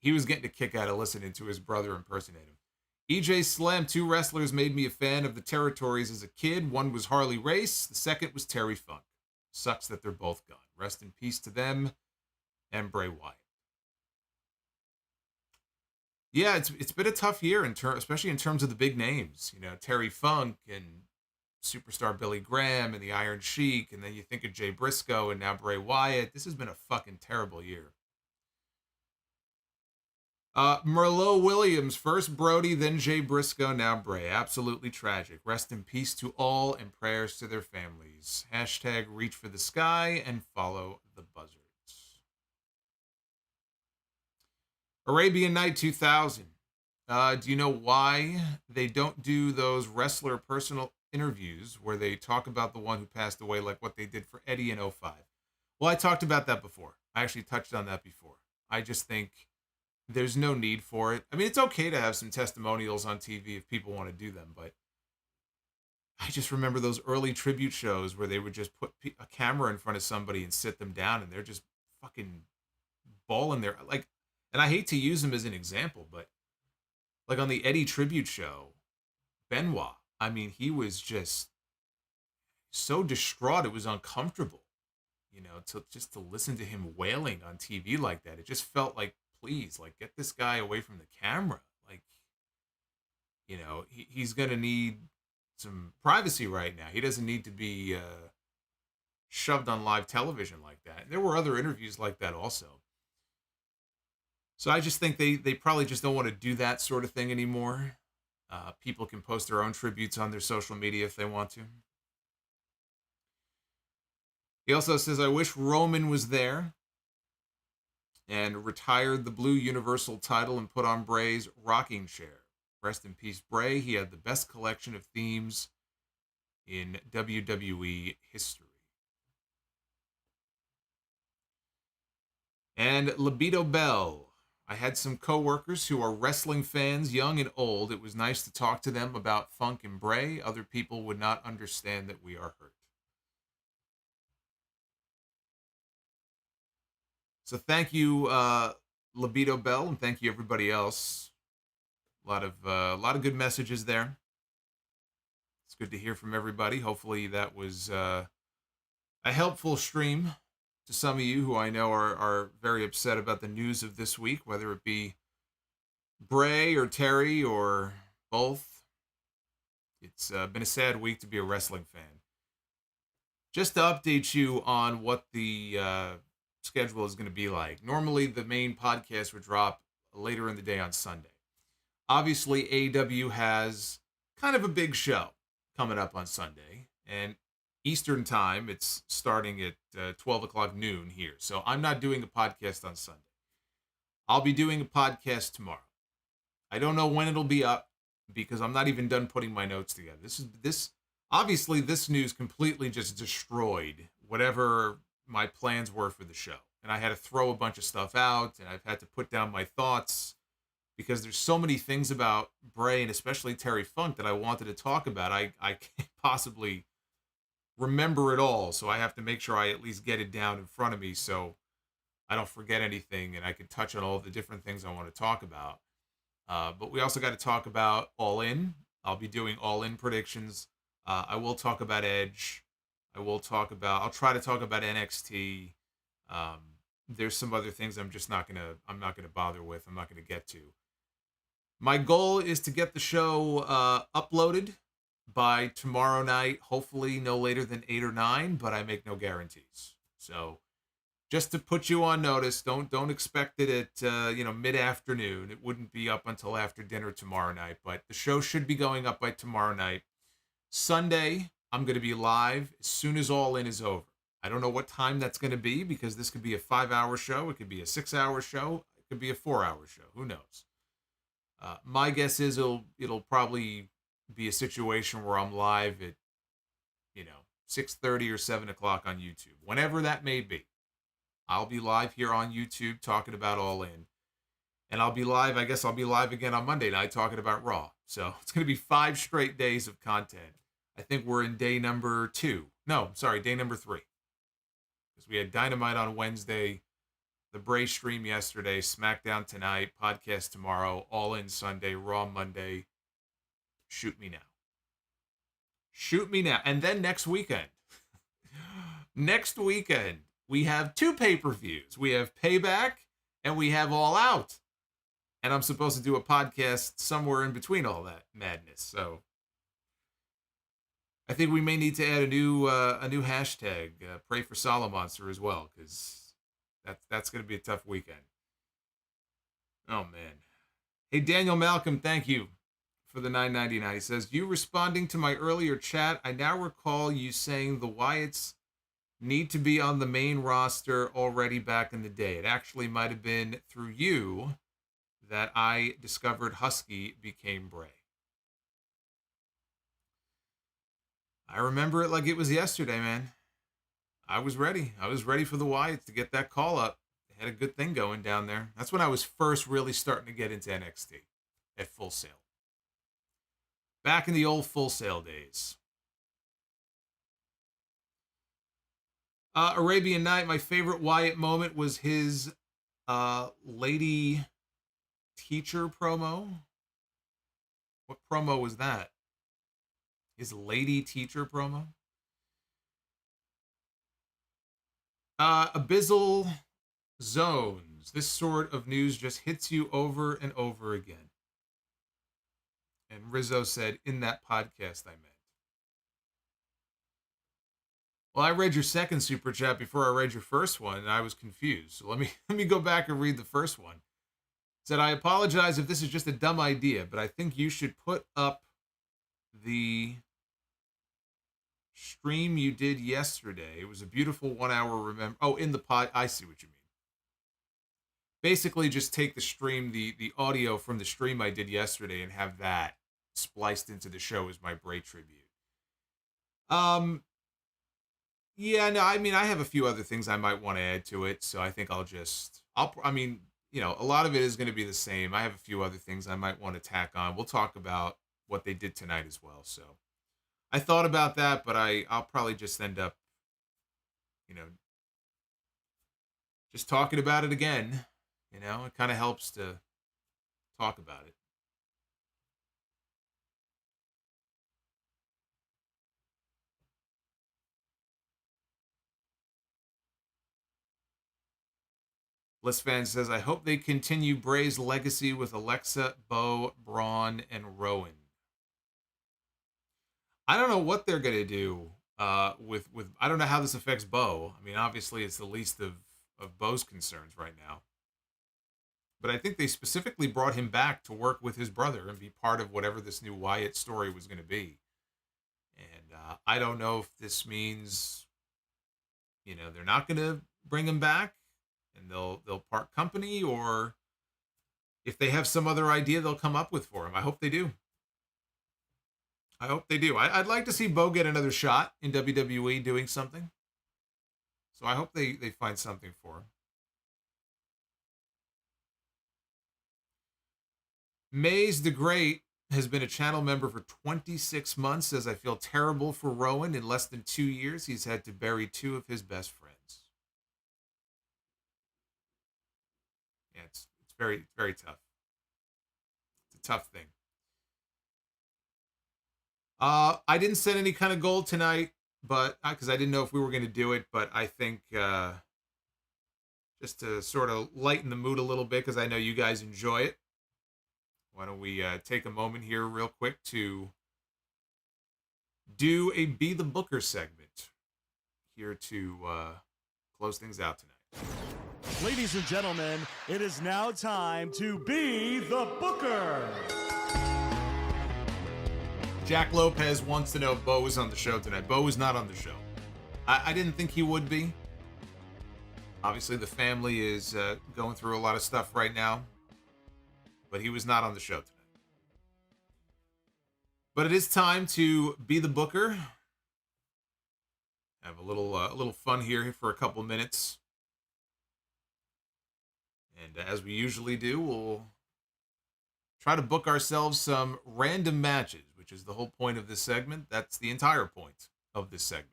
getting a kick out of listening to his brother impersonate him. EJ Slam, 2 wrestlers made me a fan of the territories as a kid. One was Harley Race. The second was Terry Funk. Sucks that they're both gone. Rest in peace to them and Bray Wyatt. Yeah, it's been a tough year, especially in terms of the big names. Terry Funk and Superstar Billy Graham and the Iron Sheik, and then you think of Jay Briscoe and now Bray Wyatt. This has been a fucking terrible year. Merlot Williams, first Brody, then Jay Briscoe, now Bray. Absolutely tragic. Rest in peace to all and prayers to their families. Hashtag reach for the sky and follow the buzzards. Arabian Night 2000. Do you know why they don't do those wrestler personal interviews where they talk about the one who passed away like what they did for Eddie in 05? Well, I talked about that before. I actually touched on that before. I just think there's no need for it. I mean, it's okay to have some testimonials on TV if people want to do them, but I just remember those early tribute shows where they would just put a camera in front of somebody and sit them down, and they're just fucking balling there. Like, and I hate to use him as an example, but like on the Eddie tribute show, Benoit, I mean, he was just so distraught. It was uncomfortable, to listen to him wailing on TV like that. It just felt like, please, like, get this guy away from the camera. Like, he's going to need some privacy right now. He doesn't need to be shoved on live television like that. And there were other interviews like that also. So I just think they probably just don't want to do that sort of thing anymore. People can post their own tributes on their social media if they want to. He also says, I wish Roman was there and retired the blue Universal title and put on Bray's rocking chair. Rest in peace, Bray. He had the best collection of themes in WWE history. And Libido Bell. I had some coworkers who are wrestling fans, young and old. It was nice to talk to them about Funk and Bray. Other people would not understand that we are hurt. So thank you, Libido Bell, and thank you everybody else. A lot of good messages there. It's good to hear from everybody. Hopefully that was a helpful stream to some of you who I know are very upset about the news of this week, whether it be Bray or Terry or both. It's been a sad week to be a wrestling fan. Just to update you on what the schedule is going to be like. Normally, the main podcast would drop later in the day on Sunday. Obviously, AEW has kind of a big show coming up on Sunday, and Eastern time, it's starting at 12 o'clock noon here. So I'm not doing a podcast on Sunday. I'll be doing a podcast tomorrow. I don't know when it'll be up because I'm not even done putting my notes together. Obviously, this news completely just destroyed whatever my plans were for the show. And I had to throw a bunch of stuff out, and I've had to put down my thoughts because there's so many things about Bray and especially Terry Funk that I wanted to talk about. I can't possibly remember it all, so I have to make sure I at least get it down in front of me so I don't forget anything and I can touch on all the different things I want to talk about. But we also got to talk about All In. I'll be doing All In predictions. I will talk about Edge. I'll try to talk about NXT. There's some other things I'm not gonna bother with. I'm not gonna get to. My goal is to get the show uploaded by tomorrow night, hopefully no later than 8 or 9, but I make no guarantees. So just to put you on notice, don't expect it at mid-afternoon. It wouldn't be up until after dinner tomorrow night, but the show should be going up by tomorrow night. Sunday, I'm going to be live as soon as All In is over. I don't know what time that's going to be because this could be a 5-hour show. It could be a 6-hour show. It could be a 4-hour show. Who knows? My guess is it'll probably be a situation where I'm live at 6:30 or 7 o'clock on YouTube. Whenever that may be, I'll be live here on YouTube talking about All In, and I'll be live again on Monday night talking about Raw. So it's going to be 5 straight days of content. I think we're in day number 2. No, sorry, day number 3. Because we had Dynamite on Wednesday, the Bray stream yesterday, SmackDown tonight, podcast tomorrow, All In Sunday, Raw Monday. Shoot me now. Shoot me now. And then next weekend, we have 2 pay-per-views. We have Payback and we have All Out. And I'm supposed to do a podcast somewhere in between all that madness. So I think we may need to add a new hashtag, Pray for Solomonster as well, because that's going to be a tough weekend. Oh, man. Hey, Daniel Malcolm, thank you for the $9.99. He says, you responding to my earlier chat, I now recall you saying the Wyatts need to be on the main roster already back in the day. It actually might have been through you that I discovered Husky became Bray. I remember it like it was yesterday, man. I was ready. I was ready for the Wyatts to get that call up. They had a good thing going down there. That's when I was first really starting to get into NXT at Full Sail. Back in the old Full Sail days. Arabian Night, my favorite Wyatt moment was his lady teacher promo. What promo was that? His lady teacher promo? Abyssal Zones. This sort of news just hits you over and over again. And Rizzo said, in that podcast I meant. Well, I read your second super chat before I read your first one, and I was confused. So let me go back and read the first one. It said, I apologize if this is just a dumb idea, but I think you should put up the stream you did yesterday. It was a beautiful 1 hour in the pod. I see what you mean. Basically, just take the stream, the audio from the stream I did yesterday, and have that spliced into the show as my Bray tribute. Yeah, no, I mean, I have a few other things I might want to add to it, so I think a lot of it is going to be the same. I have a few other things I might want to tack on. We'll talk about what they did tonight as well. So I thought about that, but I'll probably just end up, just talking about it again. It kind of helps to talk about it. Bliss Fan says, I hope they continue Bray's legacy with Alexa, Bo, Braun, and Rowan. I don't know what they're going to do with I don't know how this affects Bo. I mean, obviously it's the least of Bo's concerns right now. But I think they specifically brought him back to work with his brother and be part of whatever this new Wyatt story was going to be. And I don't know if this means, they're not going to bring him back and they'll part company, or if they have some other idea they'll come up with for him. I hope they do. I'd like to see Bo get another shot in WWE doing something. So I hope they find something for him. Maze the Great has been a channel member for 26 months. Says, I feel terrible for Rowan. In less than 2 years, he's had to bury 2 of his best friends. Yeah, it's very, very tough. It's a tough thing. I didn't set any kind of goal tonight, but because I didn't know if we were going to do it, but I think just to sort of lighten the mood a little bit, because I know you guys enjoy it, why don't we take a moment here real quick to do a Be the Booker segment here to close things out tonight. Ladies and gentlemen, it is now time to Be the Booker. Jack Lopez wants to know if Bo was on the show tonight. Bo was not on the show. I didn't think he would be. Obviously, the family is going through a lot of stuff right now. But he was not on the show tonight. But it is time to Be the Booker. Have a little fun here for a couple minutes. And as we usually do, we'll try to book ourselves some random matches, which is the whole point of this segment. That's the entire point of this segment.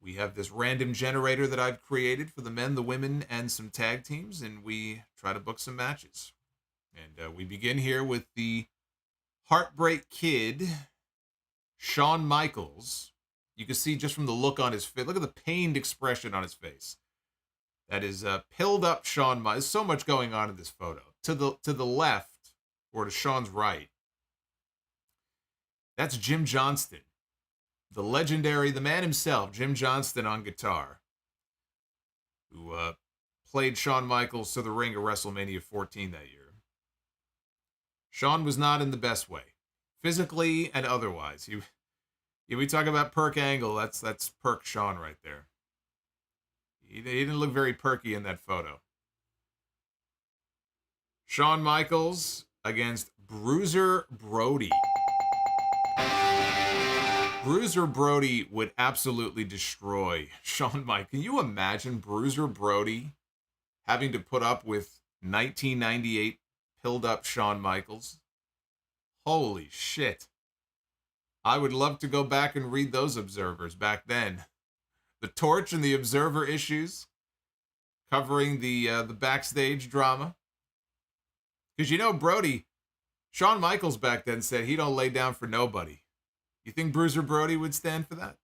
We have this random generator that I've created for the men, the women, and some tag teams, and we try to book some matches. And we begin here with the Heartbreak Kid, Shawn Michaels. You can see just from the look on his face, look at the pained expression on his face. That is pilled up Shawn Michaels. There's so much going on in this photo. To the left, or to Shawn's right, that's Jim Johnston. The legendary, the man himself, Jim Johnston on guitar, who played Shawn Michaels to the ring at WrestleMania 14 that year. Shawn was not in the best way, physically and otherwise. We talk about Perk Angle, that's Perk Shawn right there. He didn't look very perky in that photo. Shawn Michaels against Bruiser Brody. Bruiser Brody would absolutely destroy Shawn Michaels. Can you imagine Bruiser Brody having to put up with 1998 pilled up Shawn Michaels? Holy shit. I would love to go back and read those observers back then. The Torch and the Observer issues, covering the backstage drama. Because you know, Brody, Shawn Michaels back then said he don't lay down for nobody. You think Bruiser Brody would stand for that?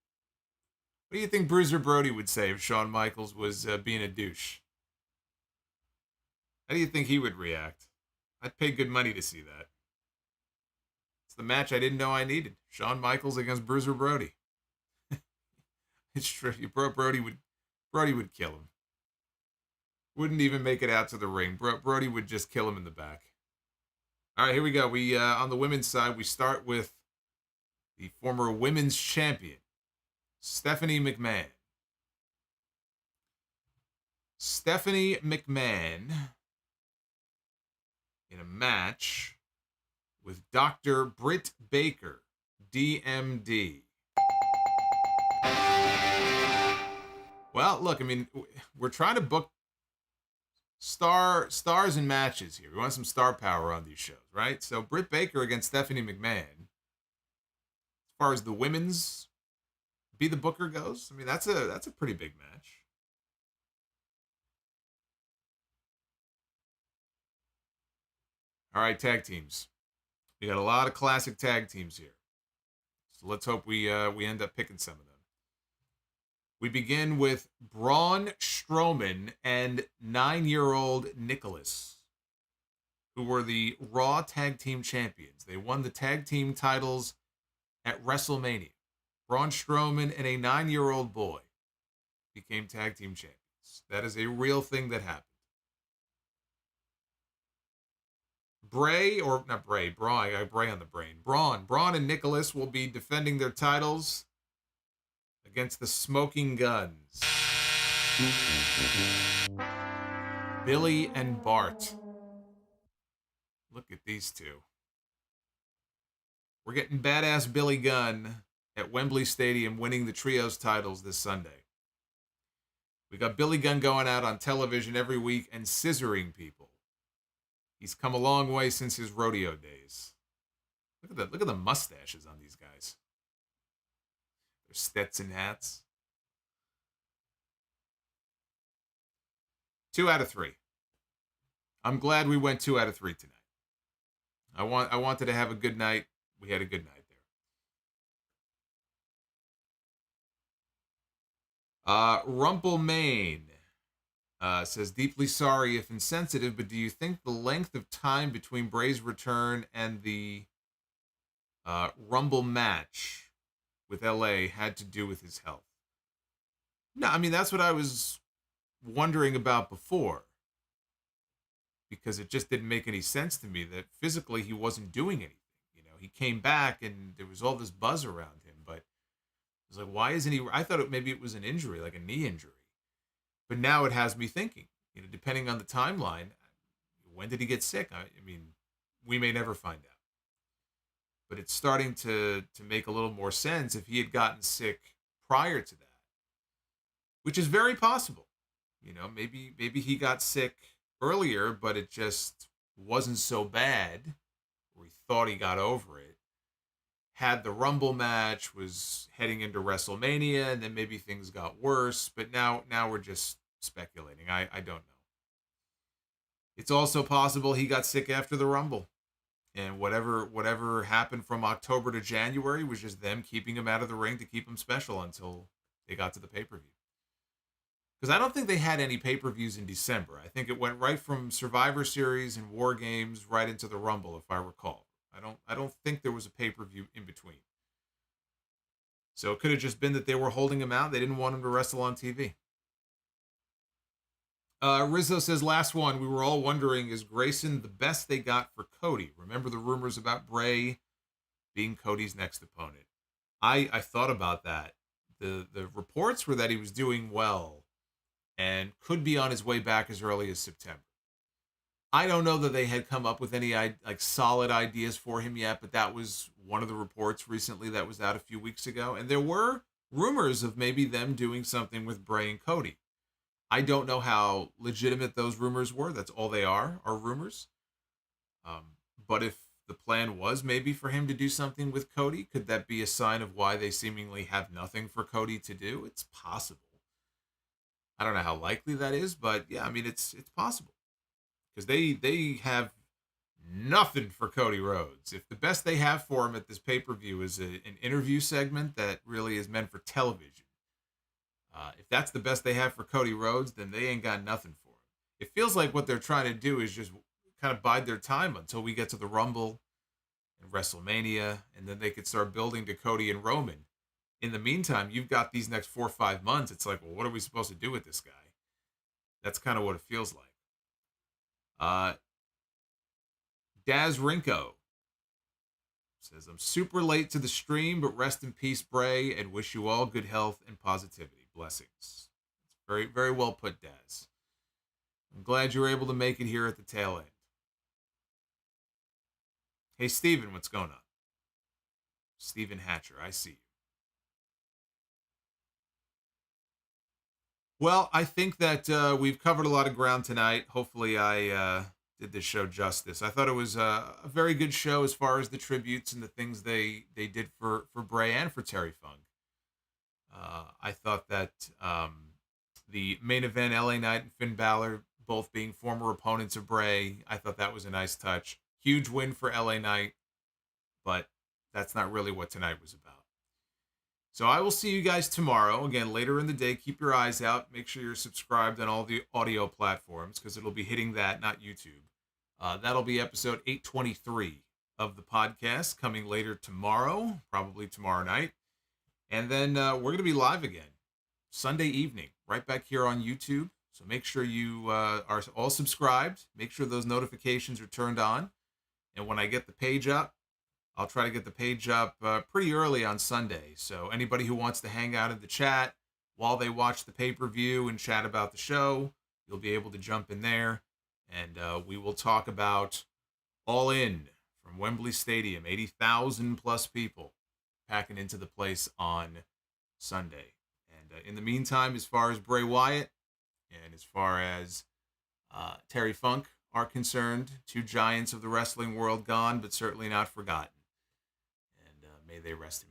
What do you think Bruiser Brody would say if Shawn Michaels was being a douche? How do you think he would react? I'd pay good money to see that. It's the match I didn't know I needed. Shawn Michaels against Bruiser Brody. It's true. Brody would kill him. Wouldn't even make it out to the ring. Brody would just kill him in the back. All right, here we go. We on the women's side, we start with the former women's champion, Stephanie McMahon. Stephanie McMahon in a match with Dr. Britt Baker, DMD. Well, look, I mean, we're trying to book stars and matches here. We want some star power on these shows, right? So Britt Baker against Stephanie McMahon. As far as the women's Be the Booker goes, I mean, that's a pretty big match. All right, tag teams. We got a lot of classic tag teams here. So let's hope we end up picking some of them. We begin with Braun Strowman and 9-year-old Nicholas, who were the Raw Tag Team Champions. They won the tag team titles at WrestleMania. Braun Strowman and a 9-year-old boy became tag team champions. That is a real thing that happened. Braun, I got Bray on the brain. Braun and Nicholas will be defending their titles against the Smoking Guns. Billy and Bart. Look at these two. We're getting badass Billy Gunn at Wembley Stadium winning the trios titles this Sunday. We got Billy Gunn going out on television every week and scissoring people. He's come a long way since his rodeo days. Look at the mustaches on these guys. Their Stetson hats. 2 out of 3. I'm glad we went 2 out of 3 tonight. I wanted to have a good night. We had a good night there. Rumple Maine says, deeply sorry if insensitive, but do you think the length of time between Bray's return and the Rumble match with LA had to do with his health? No, I mean, that's what I was wondering about before, because it just didn't make any sense to me that physically he wasn't doing anything. You know, he came back and there was all this buzz around him, but it was like, why isn't he? I thought maybe it was an injury, like a knee injury. But now it has me thinking, you know, depending on the timeline, when did he get sick? I mean, we may never find out. But it's starting to make a little more sense if he had gotten sick prior to that, which is very possible. You know, maybe he got sick earlier, but it just wasn't so bad, or he thought he got over it. Had the Rumble match, was heading into WrestleMania, and then maybe things got worse. But now we're just speculating. I don't know. It's also possible he got sick after the Rumble, and whatever happened from October to January was just them keeping him out of the ring to keep him special until they got to the pay-per-view. Because I don't think they had any pay-per-views in December. I think it went right from Survivor Series and War Games right into the Rumble, if I recall. I don't think there was a pay-per-view in between. So it could have just been that they were holding him out. They didn't want him to wrestle on TV. Rizzo says, last one, we were all wondering, is Grayson the best they got for Cody? Remember the rumors about Bray being Cody's next opponent? I thought about that. The reports were that he was doing well and could be on his way back as early as September. I don't know that they had come up with any like solid ideas for him yet, but that was one of the reports recently that was out a few weeks ago. And there were rumors of maybe them doing something with Bray and Cody. I don't know how legitimate those rumors were. That's all they are rumors. But if the plan was maybe for him to do something with Cody, could that be a sign of why they seemingly have nothing for Cody to do? It's possible. I don't know how likely that is, but yeah, I mean, it's possible. Because they have nothing for Cody Rhodes. If the best they have for him at this pay-per-view is an interview segment that really is meant for television, if that's the best they have for Cody Rhodes, then they ain't got nothing for him. It feels like what they're trying to do is just kind of bide their time until we get to the Rumble and WrestleMania, and then they could start building to Cody and Roman. In the meantime, you've got these next 4 or 5 months. It's like, well, what are we supposed to do with this guy? That's kind of what it feels like. Daz Rinko says, I'm super late to the stream, but rest in peace, Bray, and wish you all good health and positivity. Blessings. It's very, very well put, Daz. I'm glad you were able to make it here at the tail end. Hey, Steven, what's going on? Steven Hatcher, I see you. Well, I think that we've covered a lot of ground tonight. Hopefully I did this show justice. I thought it was a very good show as far as the tributes and the things they did for Bray and for Terry Funk. I thought that the main event, LA Knight and Finn Balor, both being former opponents of Bray, I thought that was a nice touch. Huge win for LA Knight, but that's not really what tonight was about. So I will see you guys tomorrow. Again, later in the day, keep your eyes out. Make sure you're subscribed on all the audio platforms because it'll be hitting that, not YouTube. That'll be episode 823 of the podcast coming later tomorrow, probably tomorrow night. And then we're going to be live again Sunday evening, right back here on YouTube. So make sure you are all subscribed. Make sure those notifications are turned on. And when I get the page up, I'll try to get the page up pretty early on Sunday. So anybody who wants to hang out in the chat while they watch the pay-per-view and chat about the show, you'll be able to jump in there. And we will talk about All In from Wembley Stadium. 80,000 plus people packing into the place on Sunday. And in the meantime, as far as Bray Wyatt and as far as Terry Funk are concerned, two giants of the wrestling world gone, but certainly not forgotten. And may they rest in